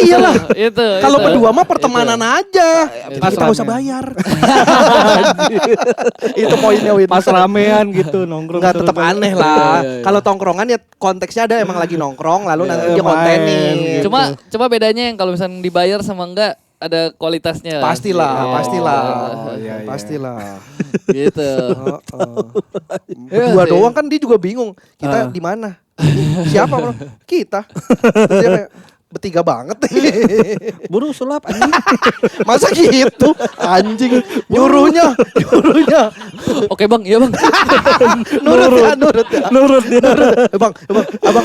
Iyalah. Itu. Kalau itu. berdua mah pertemanan aja. Itu. Kita nggak usah bayar. Itu poinnya Win. pas ramean gitu nongkrong. Nggak terus. tetap aneh lah. Kalau tongkrongan ya konteksnya ada emang lagi nongkrong lalu nanti dia main, kontenin. gitu. Cuma bedanya yang kalau misalnya dibayar sama enggak ada kualitasnya. Pastilah, Iya. pastilah. iya, iya. Pastilah. Gitu. Berdua doang kan dia juga bingung. Kita di mana? Siapa bro? Kita. Terus dia kayak bertiga banget. Buru sulap anjing. Masa gitu? Anjing. Nyuruhnya. Oke bang, iya bang. Nurut ya. Nurut dia.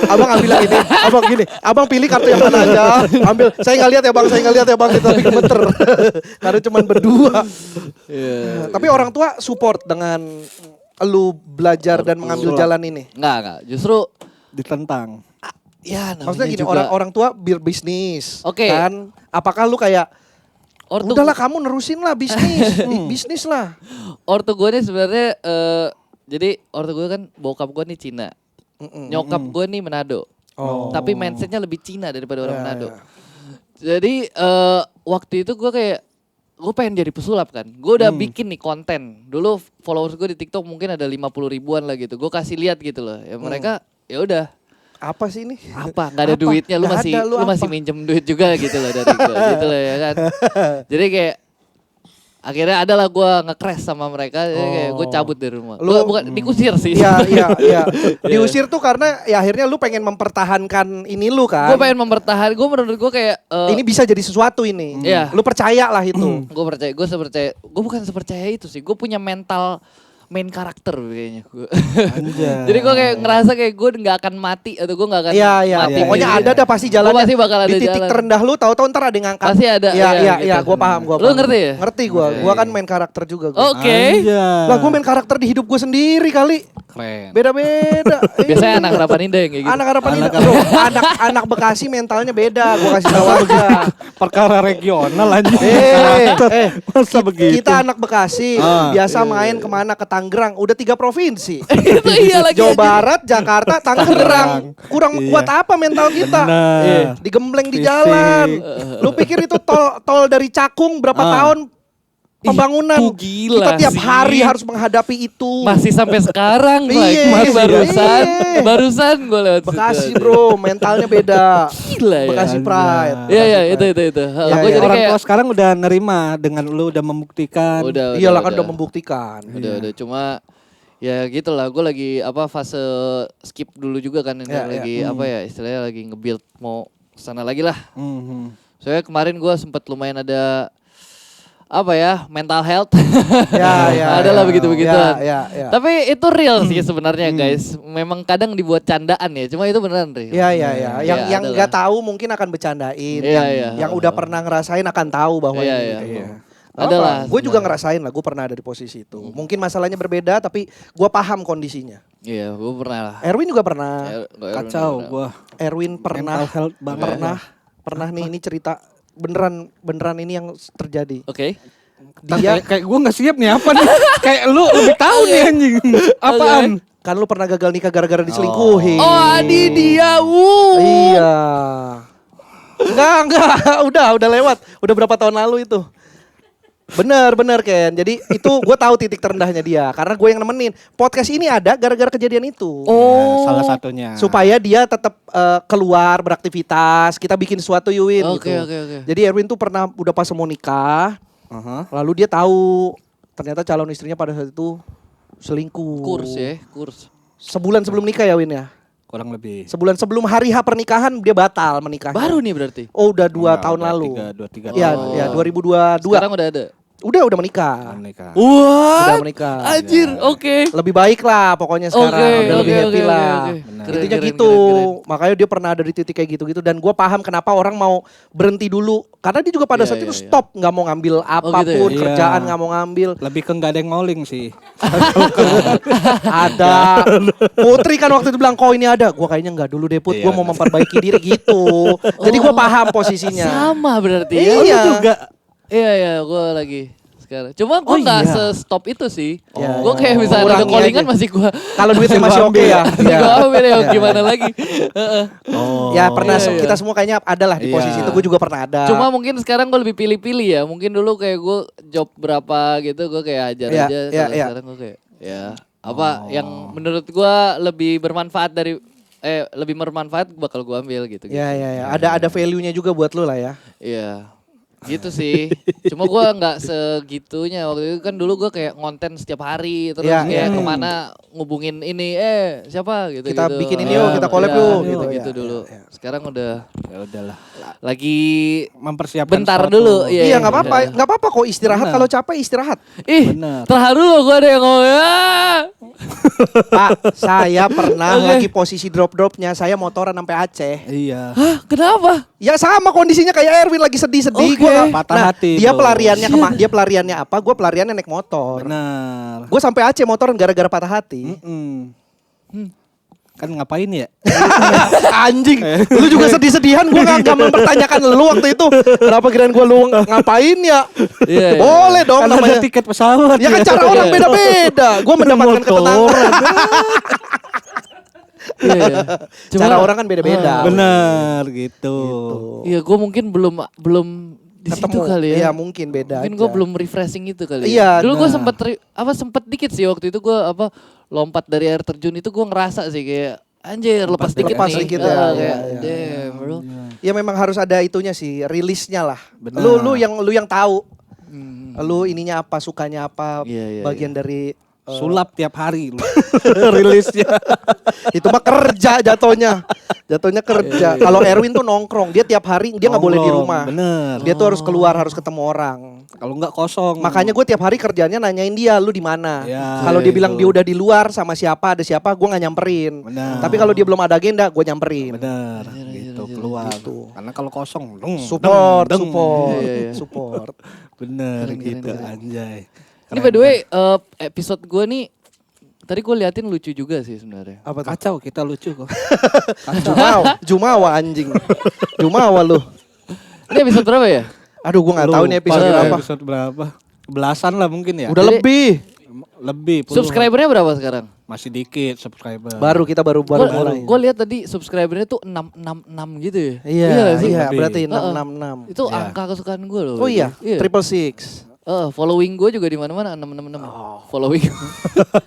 Abang ambil yang ini. Abang gini. Abang pilih kartu yang mana aja. Ambil. Saya nggak lihat ya bang. Kita bikin gemeter. Karena cuma berdua. Tapi orang tua support dengan lu belajar dan mengambil jalan ini. Enggak. Justru Ditentang. ya namanya Maksudnya gini, juga. orang tua berbisnis. Oke. Kan? Apakah lu kayak Ortu, udahlah kamu nerusin lah bisnis. Bisnis lah. ortu gue nih sebenarnya jadi ortu gue kan bokap gue nih Cina. Nyokap gue nih Manado. Oh. Tapi mindsetnya lebih Cina daripada orang Ya, Manado. ya. Jadi waktu itu gue kayak gue pengen jadi pesulap kan. Gue udah bikin nih konten. Dulu followers gue di TikTok mungkin ada 50 ribuan lah gitu. Gue kasih lihat gitu loh. Ya mereka ya udah Apa sih ini? apa nggak ada Apa? duitnya lu Nggak masih ada, lu lu masih apa? minjem duit juga gitu loh dari gue gitu loh ya kan. Jadi kayak akhirnya adalah gue nge-crash sama mereka. Jadi kayak gue cabut dari rumah. Lu- Bukan dikusir sih. Iya. Diusir tuh karena ya akhirnya lu pengen mempertahankan ini lu kan. Gue pengen mempertahankan. Gue menurut gue kayak Ini bisa jadi sesuatu ini. Iya. Lu percaya lah itu. gue percaya, gue bukan sepercaya itu sih, gue punya mental main karakter kayaknya gue. Anjay. Jadi gue kayak ngerasa kayak gue nggak akan mati atau gue nggak akan Iya. mati. Pokoknya gitu. ada dah pasti jalannya. Gua pasti bakal ada di titik jalan. terendah lu tahu-tahu ntar ada yang ngangkat. Pasti ada, Iya, iya, iya, gitu. gua paham. Lu ngerti ya? Ngerti gua. Oke. Gua kan main karakter juga gua. Oke. Anjay. Lah gua main karakter di hidup gua sendiri kali. Keren. Beda-beda. Biasanya anak harapan indah yang kayak gitu. Anak harapan ini bro, anak Bekasi mentalnya beda. Gua kasih tahu aja. Perkara regional anjing. Eh, Masa begitu? kita anak Bekasi Ah, biasa main kemana ke Tanggerang. Udah 3 provinsi. Itu iya lagi. Jawa Barat, Jakarta, Tangerang. Kurang Iya. kuat apa mental kita? Bener. Digembleng di Fisik. jalan. Lu pikir itu tol dari Cakung berapa tahun pembangunan? Itu gila Kita tiap sih. hari harus menghadapi itu. Masih sampai sekarang, Iya, Mike. Barusan, iya. barusan gue lewat Bekasi situ. bro, mentalnya beda. Gila ya. Bekasi Pride. Iya iya itu. Ya, Gue ya. jadi Orang kayak tua sekarang udah nerima dengan lu udah membuktikan. Iyalah kan udah membuktikan. Udah cuma ya gitulah. Gue lagi fase skip dulu juga kan ini Ya, lagi istilahnya lagi nge-build mau sana lagi lah. Mhm. Soalnya kemarin gue sempat lumayan ada mental health. Ya, Ada lah begitu-begituan. Ya. Tapi itu real sih sebenarnya guys. Memang kadang dibuat candaan ya. Cuma itu beneran real. Ya. Yang ada nggak lah. tahu mungkin akan bercandain. Iya. Yang udah pernah ngerasain akan tahu bahwa Iya, ini iya. gitu. Ada lah. Gue juga ngerasain lah. Gue pernah ada di posisi itu. Mungkin masalahnya berbeda, tapi gue paham kondisinya. Iya, gue pernah lah. Erwin juga pernah. Kacau gua. Erwin pernah. Mental health banget. Pernah nih ini cerita beneran ini yang terjadi. Oke. Dia kayak gue nggak siap nih apa nih? Kayak lu lebih tahu nih anjing. Apaan? kan lu pernah gagal nikah gara-gara diselingkuhin. Oh, Adi dia. Iya. Enggak, udah lewat. Udah berapa tahun lalu itu. Bener Ken. Jadi itu gue tahu titik terendahnya dia. Karena gue yang nemenin. Podcast ini ada gara-gara kejadian itu. Nah, salah satunya. Supaya dia tetap keluar beraktivitas. Kita bikin sesuatu Yuwin Oke. gitu. Jadi Erwin tuh pernah udah pas mau nikah. Aha. Lalu dia tahu ternyata calon istrinya pada saat itu selingkuh. Kurs. Sebulan sebelum nikah ya Win ya. Kurang lebih. Sebulan sebelum hari H pernikahan dia batal menikah. Baru nih berarti. Oh udah 2 Enggak, tahun udah lalu. 3 Ya, Oh. ya 2022. Sekarang udah ada. Udah menikah. Menikah. Udah What? menikah. Anjir, oke. Lebih baik lah pokoknya sekarang. Udah lebih happy lah. Intinya gitu. Makanya dia pernah ada di titik kayak gitu-gitu. Dan gue paham kenapa orang mau berhenti dulu. Karena dia juga pada Iya, saat itu iya. stop. Gak mau ngambil apapun. ya? Kerjaan Iya. gak mau ngambil. Lebih ke nggak ada yang ngoling sih. Ada. Putri kan waktu itu bilang kok ini ada. Gue kayaknya nggak dulu deh Put. Gue Iya. mau memperbaiki diri gitu. Jadi gue paham posisinya. Sama berarti ya. Iya. juga. Iya, gue lagi sekarang. Cuma gue nggak se-stop itu sih. Iya, Gue iya. kayak misalnya ada Mengurangi callingan aja. masih gue. Kalau duitnya masih oke ya. Iya. Gue ambil ya gimana lagi. Heeh. Oh. Ya pernah Iya, iya. kita semua kayaknya ada lah di posisi Iya. itu. Gue juga pernah ada. Cuma mungkin sekarang gue lebih pilih-pilih ya. Mungkin dulu kayak gue job berapa gitu gue kayak ajar Iya, aja. iya, Kalau iya. sekarang gue kayak yang menurut gue lebih bermanfaat lebih bermanfaat bakal gue ambil gitu. Ya. Ada value-nya juga buat lu lah ya. Iya. Gitu sih. Cuma gue nggak segitunya waktu itu kan dulu gue kayak ngonten setiap hari terus Iya, kayak iya. kemana ngubungin ini siapa gitu. Kita bikin ini yuk, kita collab yuk, gitu. Gitu Iya, dulu. iya, iya. Sekarang udah Ya udahlah. lagi Mempersiapkan bentar sesuatu. dulu. Iya nggak apa-apa, nggak apa-apa kok istirahat. Kalau capek istirahat. Ih, Bener. terharu loh gue ada yang ngomong. Pak, saya pernah Oke. lagi posisi drop-dropnya. Saya motoran sampai Aceh. Iya. Hah, kenapa? Ya sama kondisinya kayak Erwin lagi sedih-sedih. Oke. Gua Patah hati Dia tuh. pelariannya dia pelariannya apa? Gue pelariannya naik motor. Benar. Gue sampai Aceh motoran gara-gara patah hati. Kan ngapain ya? Anjing, lu juga sedih-sedihan. Gue nggak mempertanyakan lu waktu itu. Kenapa kirain gue lu ngapain ya? Iya, iya. Boleh dong Kan ada namanya. tiket pesawat. Ya kan cara orang beda-beda. Gue mendapatkan ketenangan. Iya, iya. Cara orang kan beda-beda. Benar gitu. Iya, gue mungkin belum di situ kali ya. Iya mungkin beda. Mungkin aja. gue belum refreshing itu kali Iya, ya. Dulu gue nah. sempet dikit sih waktu itu gue lompat dari air terjun itu gue ngerasa sih kayak anjir lepas dikit lepas nih. dikit ya, Kayak, iya. damn bro. Ya memang harus ada itunya sih, rilisnya lah. Benar. Lu yang tahu. Hmm. Lu ininya apa, sukanya apa, Iya, bagian dari Sulap tiap hari lu. Rilisnya. itu mah kerja jatuhnya. Jatuhnya kerja. Kalau Erwin tuh nongkrong, dia tiap hari dia nggak boleh di Nongkrong, rumah. bener. Dia tuh harus keluar, harus ketemu orang. Kalau enggak kosong. Makanya gue tiap hari kerjanya nanyain dia, lu di mana? Ya, Kalau dia bilang itu. dia udah di luar sama siapa, ada siapa, gue nggak nyamperin. Benar. Tapi kalau dia belum ada agenda, gue nyamperin. Bener. Gitu keluar. Karena kalau kosong. Support, deng. support, Iya, iya. support. Bener Keren, gitu keren. anjay. Ini by the way episode gue nih tadi gue liatin lucu juga sih sebenarnya. Apa tuh? Kacau kita lucu kok. Jumawa anjing. Jumawa lu. Ini episode berapa ya? Aduh gue gak tahu nih episode Lupa berapa. Episode berapa? Belasan lah mungkin ya. Udah Jadi- lebih. Lebih puluhan. Subscribernya berapa sekarang? Masih dikit subscriber. Kita baru mulai. Gue lihat tadi subscribernya tuh 666 gitu ya. Iya, nggak sih? iya, Lebih. berarti Heeh. 666. Itu Iya. angka kesukaan gue loh. Oh iya, Iya. 666. Following gue juga di mana-mana 666. Following.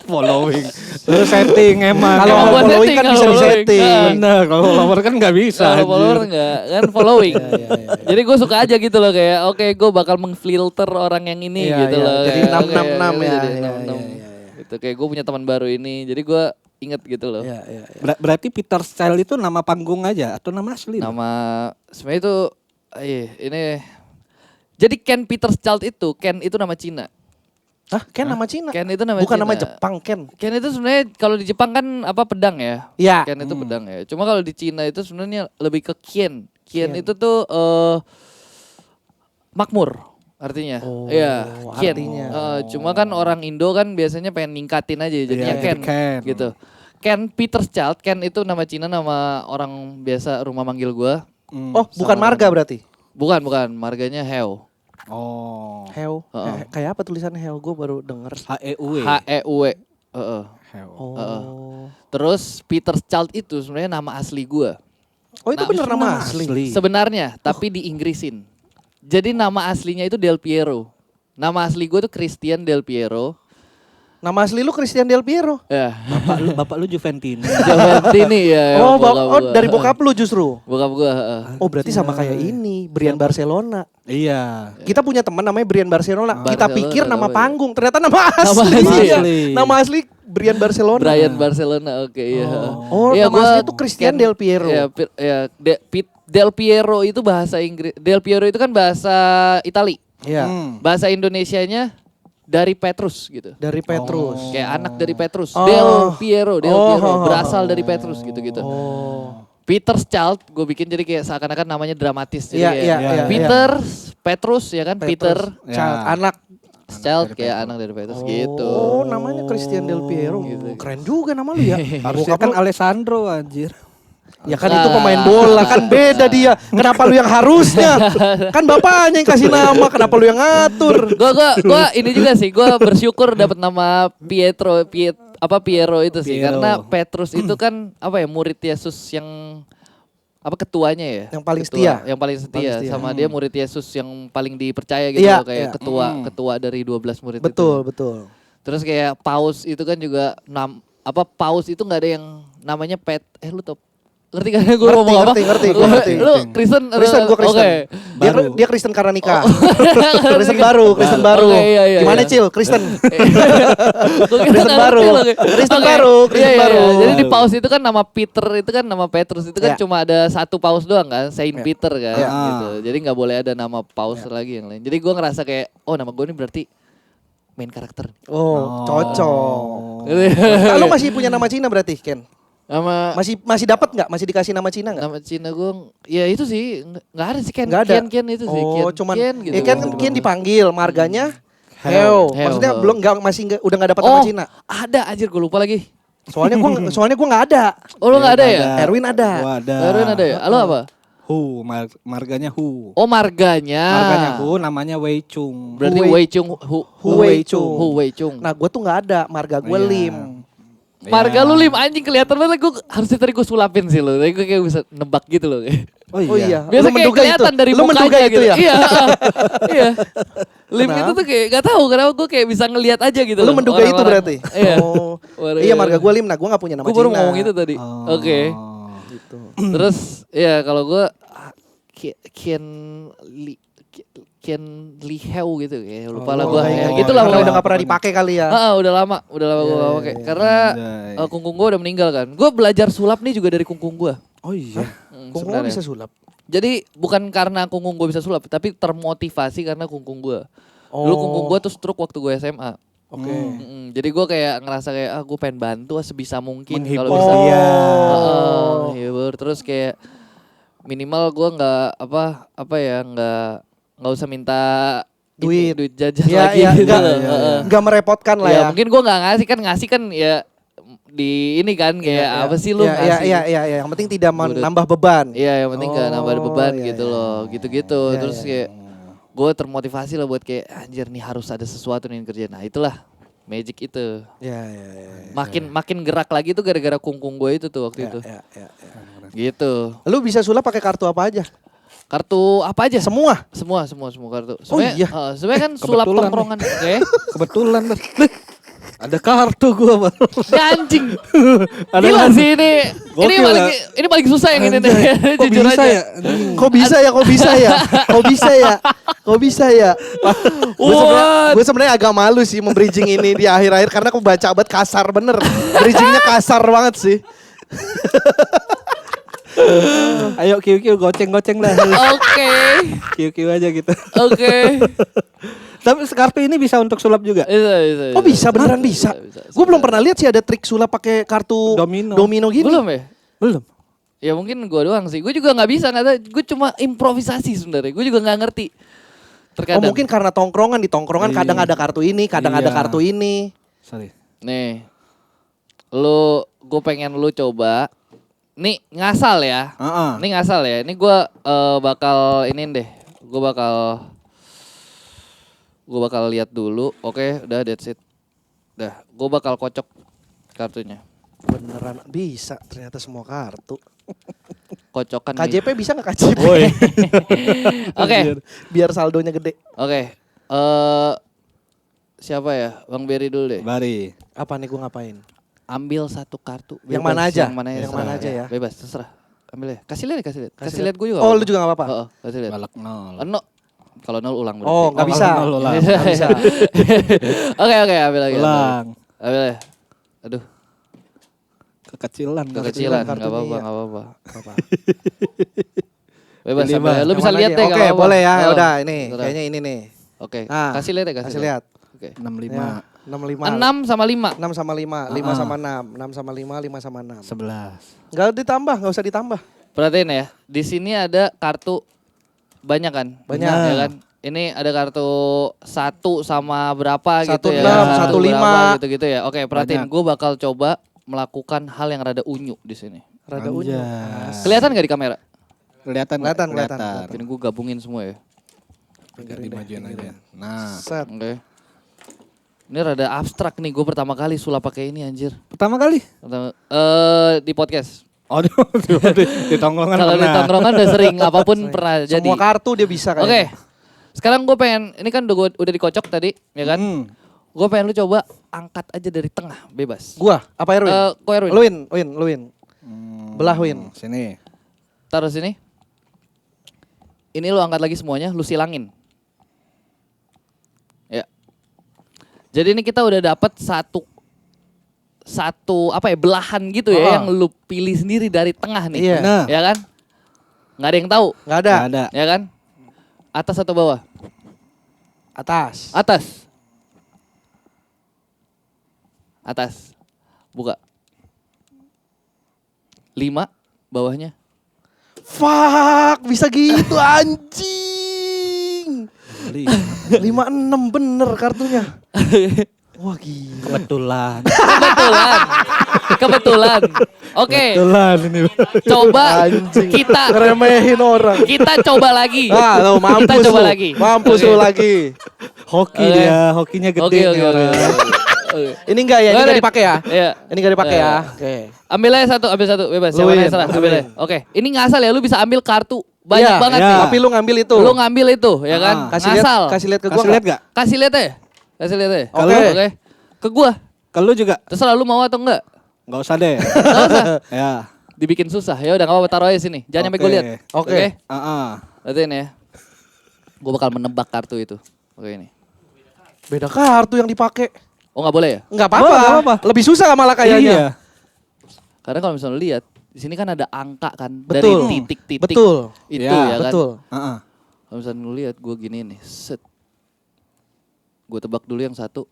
Following. Lu setting emang. Kalau Emang gua following setting, kan kalau bisa following. disetting. Bener, kalau follower kan nggak bisa. Kalau anjir. follower enggak kan following. Jadi gue suka aja gitu loh kayak oke gue bakal mengfilter orang yang ini Iya, gitu iya. loh. Jadi Kayak, 666 oke, ya, jadi iya, 666. iya, iya. Gitu kayak gue punya teman baru ini. Jadi gue inget gitu loh. Iya, iya, iya. Berarti Peter Style itu nama panggung aja atau nama asli? Nama sebenarnya itu ini jadi Ken Peterschild itu Ken itu nama Cina. Hah, Ken nama Cina? Ken itu nama Bukan Cina. nama Jepang, Ken. Ken itu sebenarnya kalau di Jepang kan apa pedang ya. Iya. Ken itu pedang ya. Cuma kalau di Cina itu sebenarnya lebih ke Qian. Qian Qian. itu tuh makmur artinya. Oh, Iya, Qian. artinya. Cuma kan orang Indo kan biasanya pengen ningkatin aja jadinya Iya, Ken, Ken. gitu. Ken Peterschild, Ken itu nama Cina, nama orang biasa rumah manggil gua. Oh, bukan marga berarti? Bukan, marganya Heo. Oh. Heo. Heeh. Kayak apa tulisannya Heo? Gue baru denger. HEUW. HEUW. Heeh. Heo. Oh. Terus Peterschild itu sebenarnya nama asli gua. Oh, itu Nah, bener nama asli. Sebenarnya, tapi di Inggrisin. Jadi nama aslinya itu Del Piero. Nama asli gue tuh Christian Del Piero. Nama asli lu Christian Del Piero. Ya, Bapak lu Juventini. Juventini ya. Oh, bokap gua. dari bokap lu justru. Bokap gua. Oh, berarti sama kayak ini, Brian Barcelona. Iya. Kita punya teman namanya Brian Barcelona. Kita Barcelona, pikir nama apa ya? panggung, ternyata nama asli. asli. Iya. Asli. Nama asli Brian Barcelona. Brian Barcelona, oke iya. Oh, Iya, nama gua asli itu Christian Del Piero. Iya, Del Piero itu bahasa Inggris. Del Piero itu kan bahasa Itali. Iya. Bahasa Indonesianya dari Petrus gitu. Dari Petrus. Kayak anak dari Petrus. Oh. Del Piero Oh. berasal dari Petrus gitu-gitu. Oh. Peterschild gue bikin jadi kayak seakan-akan namanya dramatis. Jadi Iya, kayak iya, iya. Peter, Petrus ya kan, Peter Ya. Child, anak. Child kayak anak dari Petrus gitu. Oh, namanya Christian Del Piero. Gitu. Keren juga nama lu ya. Harusnya kan Alessandro anjir. Ya kan itu pemain bola, kan beda dia. Kenapa lu yang harusnya? Kan bapaknya yang kasih nama, kenapa lu yang ngatur? Gua ini juga sih, gua bersyukur dapat nama Piero itu sih, Piero. karena Petrus itu kan apa ya, murid Yesus yang apa ketuanya ya? Yang paling Ketua, setia. Yang paling setia. Paling setia. Sama dia murid Yesus yang paling dipercaya gitu Iya, loh, kayak iya. ketua dari 12 murid Betul, itu. betul. Terus kayak paus itu kan juga paus itu nggak ada yang namanya lu tau ngerti kan gue ngomong apa? Gua ngerti. Lu Kristen? Kristen, gua Kristen. Oke. Dia Kristen karena nikah. Kristen baru. Oke, iya, Gimana iya. Cil? Kristen. Gua kira Kristen nggak baru. ngerti loh, kayak. Kristen Oke. baru, Kristen Iya, iya, baru. iya. Jadi di paus itu kan nama Peter itu kan nama Petrus itu Iya. kan cuma ada satu paus doang kan, Saint Peter kan Iya. gitu. Jadi nggak boleh ada nama paus lagi yang lain. Jadi gua ngerasa kayak nama gue ini berarti main karakter. Oh, cocok. Gitu. Lu masih punya nama Cina berarti, Ken? Sama Masih dapat nggak? Masih dikasih nama Cina nggak? nama Cina gue, ya itu sih nggak ada sih Ken. Nggak ada. Ken itu sih. Oh, Ken, cuman Ken gitu. kan Ken dipanggil, marganya Heo. Heo. Maksudnya Heo. belum udah nggak dapat nama Cina. Ada anjir gue lupa lagi. Soalnya gua nggak ada. Oh lu nggak ada ya? Erwin ada. Gua ada. Erwin ada ya? Lo apa? Marganya Hu. Oh marganya. Marganya Hu, namanya Wei Chung. Berarti Wei Chung. Wei Chung. Hu Wei Chung. Nah, gua tuh nggak ada, marga gue Iya. Lim. Marga lu Lim anjing kelihatan banget. Gue harusnya tadi gue sulapin sih lo. Tapi gue kayak bisa nebak gitu loh. Oh iya. Biasa Lu kayak kelihatan dari Lu mukanya menduga itu gitu. ya? Iya. Iya. Lim Kenapa? itu tuh kayak gak tahu kenapa gue kayak bisa ngelihat aja gitu. Lu loh, menduga itu orang-orang. berarti? Iya. Oh. Orang- Iya, marga gue Lim. Nah, gua nggak punya nama Gue Cina. baru ngomong itu tadi. Oke. Gitu. Terus ya kalau gue Ken Li Heo gitu kayak lupa lah gue ya gitu lah Karena pokoknya. udah nggak pernah dipakai kali ya. Udah lama gue gak pakai karena Anjay. kungkung gue udah meninggal kan. Gue belajar sulap nih juga dari kungkung gue. Oh iya. Kungkung sebenarnya. bisa sulap. Jadi bukan karena kungkung gue bisa sulap, tapi termotivasi karena kungkung gue. Dulu kungkung gue tuh stroke waktu gue SMA. Oke. Jadi gue kayak ngerasa kayak gue pengen bantu sebisa mungkin kalau Menghibur bisa. dia. Hibur terus kayak minimal gue nggak nggak usah minta Duit. jajan Iya, lagi iya, gitu enggak, loh. Nggak merepotkan lah Ya ya. mungkin gue nggak ngasih kan ya di ini kan kayak apa sih lu ngasih? Iya. Yang penting tidak Gua udah- menambah beban. Iya yang penting gak nambah beban iya, gitu iya. loh gitu-gitu Iya, terus iya, kayak gue termotivasi lah buat kayak anjir nih harus ada sesuatu nih yang kerja. Nah itulah Magic itu. Ya. Makin gerak lagi tuh gara-gara kungkung gue itu tuh waktu itu. Ya. Gitu. Lu bisa sulap pakai kartu apa aja? Kartu apa aja? Semua. Semua kartu. Oh, iya. Sebenarnya kan sulap kebetulan tongkrongan. Oke. Kebetulan. Ada kartu gua baru. Anjing. Ada Gila kan? sih ini. Gokil lah. Ini paling susah yang ini nih. Kok Jujur bisa aja. ya? Kok bisa ya? Gue sebenarnya agak malu sih membridging ini di akhir-akhir karena aku baca abad kasar bener. Bridgingnya kasar banget sih. Ayo QQ goceng-goceng dah. Oke. QQ aja gitu. Oke. Tapi kartu ini bisa untuk sulap juga. Bisa. Oh bisa beneran bisa. Gue belum pernah lihat sih ada trik sulap pakai kartu domino gini. Belum ya? Belum. Ya mungkin gue doang sih. Gue juga nggak bisa, nggak tahu. Gue cuma improvisasi sebenarnya. Gue juga nggak ngerti. Oh Terkadang. mungkin karena tongkrongan di tongkrongan Iya. kadang ada kartu ini, kadang Iya. ada kartu ini. Sorry. Nih, gue pengen lu coba. Nih ngasal ya. Ini ngasal ya. Ini gue bakal ini deh. Gue bakal lihat dulu. Oke, udah that's it. Dah, gue bakal kocok kartunya. Beneran bisa ternyata semua kartu. Kocokan nih. KJP bisa nggak KJP? Woi. Oke. Biar saldonya gede. Oke. Siapa ya? Bang Berry dulu deh. Bari. Apa nih gue ngapain? Ambil satu kartu. Yang Bebas, mana aja? Yang Yang mana aja ya? Bebas, terserah. Ambil ya. Kasih lihat. Kasih lihat gue juga. Oh lu juga nggak apa-apa? Kasih lihat. Balak 0. No. Kalau 0 ulang berarti. Oh nggak bisa. Kalau ulang. Nggak bisa. Oke, ambil lagi. Ulang. Ambil ya. Aduh, Kekecilan. kekecilan. kartunya, Enggak iya. apa-apa. Bebas Pilih, ambil. Bang. Lu bisa Yang lihat mana deh aja? nggak Oke apa-apa. boleh ya. Oh, Udah ini terserah. kayaknya ini nih. Oke. Ah, Kasih lihat ya, Kasih lihat. Oke. 65. 65. 6 sama 5. 6 sama 5, 5 sama 6, 6 sama 5, 5 sama 6. 11. Nggak usah ditambah. Perhatiin ya. Di sini ada kartu banyak kan? Banyak. Ya kan? Ini ada kartu 1 sama berapa gitu ya. 16, 15. Berapa gitu-gitu ya. Oke, perhatiin. Banyak. Gue bakal coba melakukan hal yang rada unyu di sini. Rada unyu. Anjas. Kelihatan gak di kamera? Kelihatan. Kelihatan. Ini gue gabungin semua ya. Tinggal dimajuin aja. Nah, Set. Oke. Ini rada abstrak nih. Gue pertama kali sulap pakai ini anjir. pertama kali. Di podcast. Oh, di tongkrongan Kalau di pernah. tongkrongan udah sering. Apapun pernah jadi. Semua kartu dia bisa Oke. kayaknya. Sekarang gue pengen. Ini kan udah dikocok tadi. Ya kan? Gue pengen lu coba angkat aja dari tengah. Bebas. Gua, apa Erwin? Ko Erwin. Luin. Belah Win. Sini. Taruh sini. Ini lu angkat lagi semuanya. Lu silangin. Ya. Jadi ini kita udah dapat satu apa ya, belahan gitu ya, Oh. yang lu pilih sendiri dari tengah nih. Iya. Nah. Ya kan? Nggak ada yang tahu, Nggak ada. Nggak ada. ya kan? Atas atau bawah? Atas. Atas. Atas. Buka. 5 bawahnya. Fuck, bisa gitu anjing. 56 bener kartunya. Wah gila. Kebetulan. Kebetulan. Oke, Kebetulan ini. coba Anjing. kita Ngeremehin orang. coba lagi. Ah, lo mampus Kita coba lu. lagi. Mampus Oke. lu lagi. Hoki Oke. dia, hokinya gede Oke, nih orang. Oke. Ini enggak ya, ini Boleh. enggak dipakai ya? Iya. Ini enggak dipakai ya. Iya. Oke. Ambil aja satu, bebas. Yang Luin, mana serah, ambil luin. aja. Oke, ini ngasal ya, lu bisa ambil kartu banyak Iya, banget iya. nih. Tapi lu ngambil itu. Lu ngambil itu, ya kan? Kasih lihat, Ngasal. kasih lihat ke gua. Kasih lihat gak? Kasih lihat aja. Kasih lihat aja. Oke. Oke. Ke gua. Ke lu juga? Terserah lu mau atau enggak. Gak usah deh. Enggak usah. Ya. Dibikin susah. Ya udah enggak apa-apa, taruh aja sini. Jangan sampai Oke. gue lihat. Oke. Lihatin ya. Gua bakal menebak kartu itu. Oke ini. Beda kartu yang dipakai. Oh enggak boleh ya? Enggak Boleh, nggak apa-apa. apa-apa. Lebih susah malah kayaknya. Iya. Karena kalau misalnya lu lihat, di sini kan ada angka kan Betul. dari titik-titik. Betul. Itu Ya, ya kan. Betul. Kalau misalnya lu lihat gue gini nih, set. Gue tebak dulu yang satu.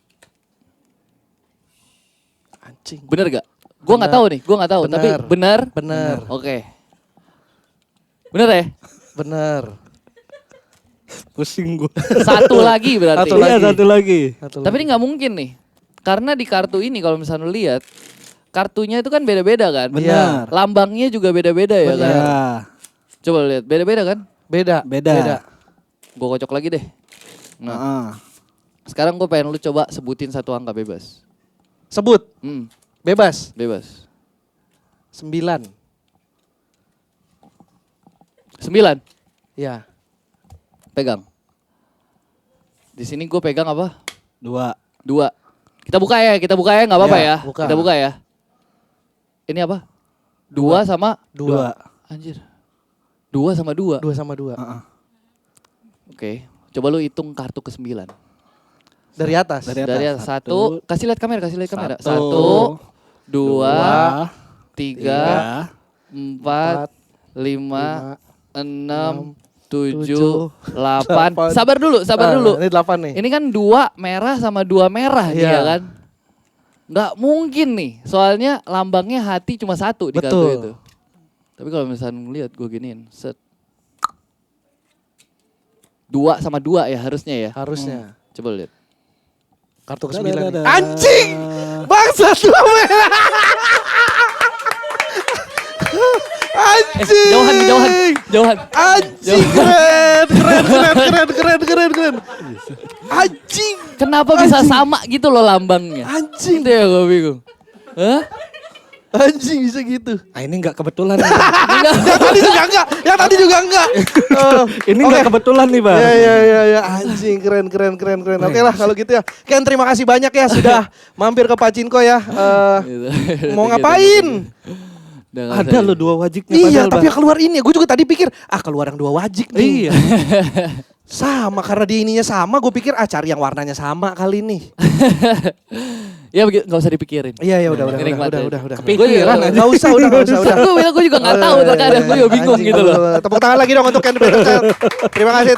Anjing. Bener gak? Gue nggak tahu nih, gue nggak tahu. Tapi Bener. bener. Bener. Oke. Bener ya? Bener. Pusing gue. Satu lagi berarti. Satu Iya, lagi. satu lagi. Tapi ini nggak mungkin nih, karena di kartu ini kalau misalnya lu lihat, kartunya itu kan beda-beda kan. Benar. Lambangnya juga beda-beda ya kan. Ya. Coba lu lihat, beda-beda kan. Beda. Beda. Gue kocok lagi deh. Nah, Heeh. Sekarang gue pengen lu coba sebutin satu angka bebas. Sebut. Bebas. Bebas. 9. 9. Ya. Pegang. Di sini gue pegang apa? 2. 2. Kita buka ya nggak apa-apa Ya, ya. buka. Kita buka ya. Ini apa? 2 sama 2. anjir. 2 sama 2. 2 sama 2. Oke. Coba lu hitung kartu ke-9. Dari atas. Dari atas. 1, kasih lihat kamera. 1, 2, 3, 4, 5, 6, 7, 8. Sabar dulu. Ini 8 nih. Ini kan 2 merah sama 2 merah nih Iya. ya kan. Nggak mungkin nih, soalnya lambangnya hati cuma 1 di kartu Betul. itu. Tapi kalau misalnya ngeliat gue giniin, set. 2 sama 2 ya harusnya ya. Harusnya. Coba lihat. Kartu ke-9 nih. Anjing! Bangsat lu. Anjing! Jauhan. Anjing, keren. Anjing, Kenapa bisa sama gitu loh lambangnya? anjing, Itu ya gue bingung. Hah? anjing bisa gitu. Ah ini nggak kebetulan. Yang tadi juga enggak. Ini nggak kebetulan nih bang. Ya, anjing, keren. Oke lah kalau gitu ya. Ken, terima kasih banyak ya sudah mampir ke Pacinko ya. Gitu. Mau ngapain? Udah nggak Ada usah. lo 2 wajiknya. Iya, padahal, tapi Bang. yang keluar ini. Gue juga tadi pikir, keluar yang 2 wajik nih. Iya. Sama, karena dia ininya sama, gue pikir cari yang warnanya sama kali nih. Ya begitu, nggak usah dipikirin. Iya, udah. Kenikmatan. Udah. Kepikiran aja. Nggak usah. Gue bilang gue juga nggak tahu terkadang gue juga bingung Anjing, gitu loh. Tepuk tangan lagi dong untuk Ken Beckel. Terima kasih.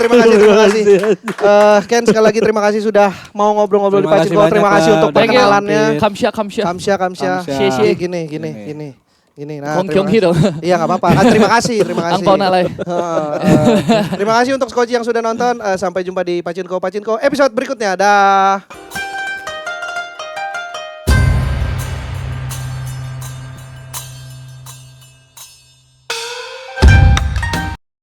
Ken, sekali lagi terima kasih sudah mau ngobrol-ngobrol di Terima kasih Pacinko. Terima banyak, kasih Bang. untuk Udah perkenalannya. Kamsya. Kamsya. Kamsya. Gini. Nah, Kongkyonghi dong. Iya nggak apa-apa. Terima kasih. Angpau nalai. Terima kasih untuk Skoci yang sudah nonton. Sampai jumpa di Pacinko episode berikutnya. Dah.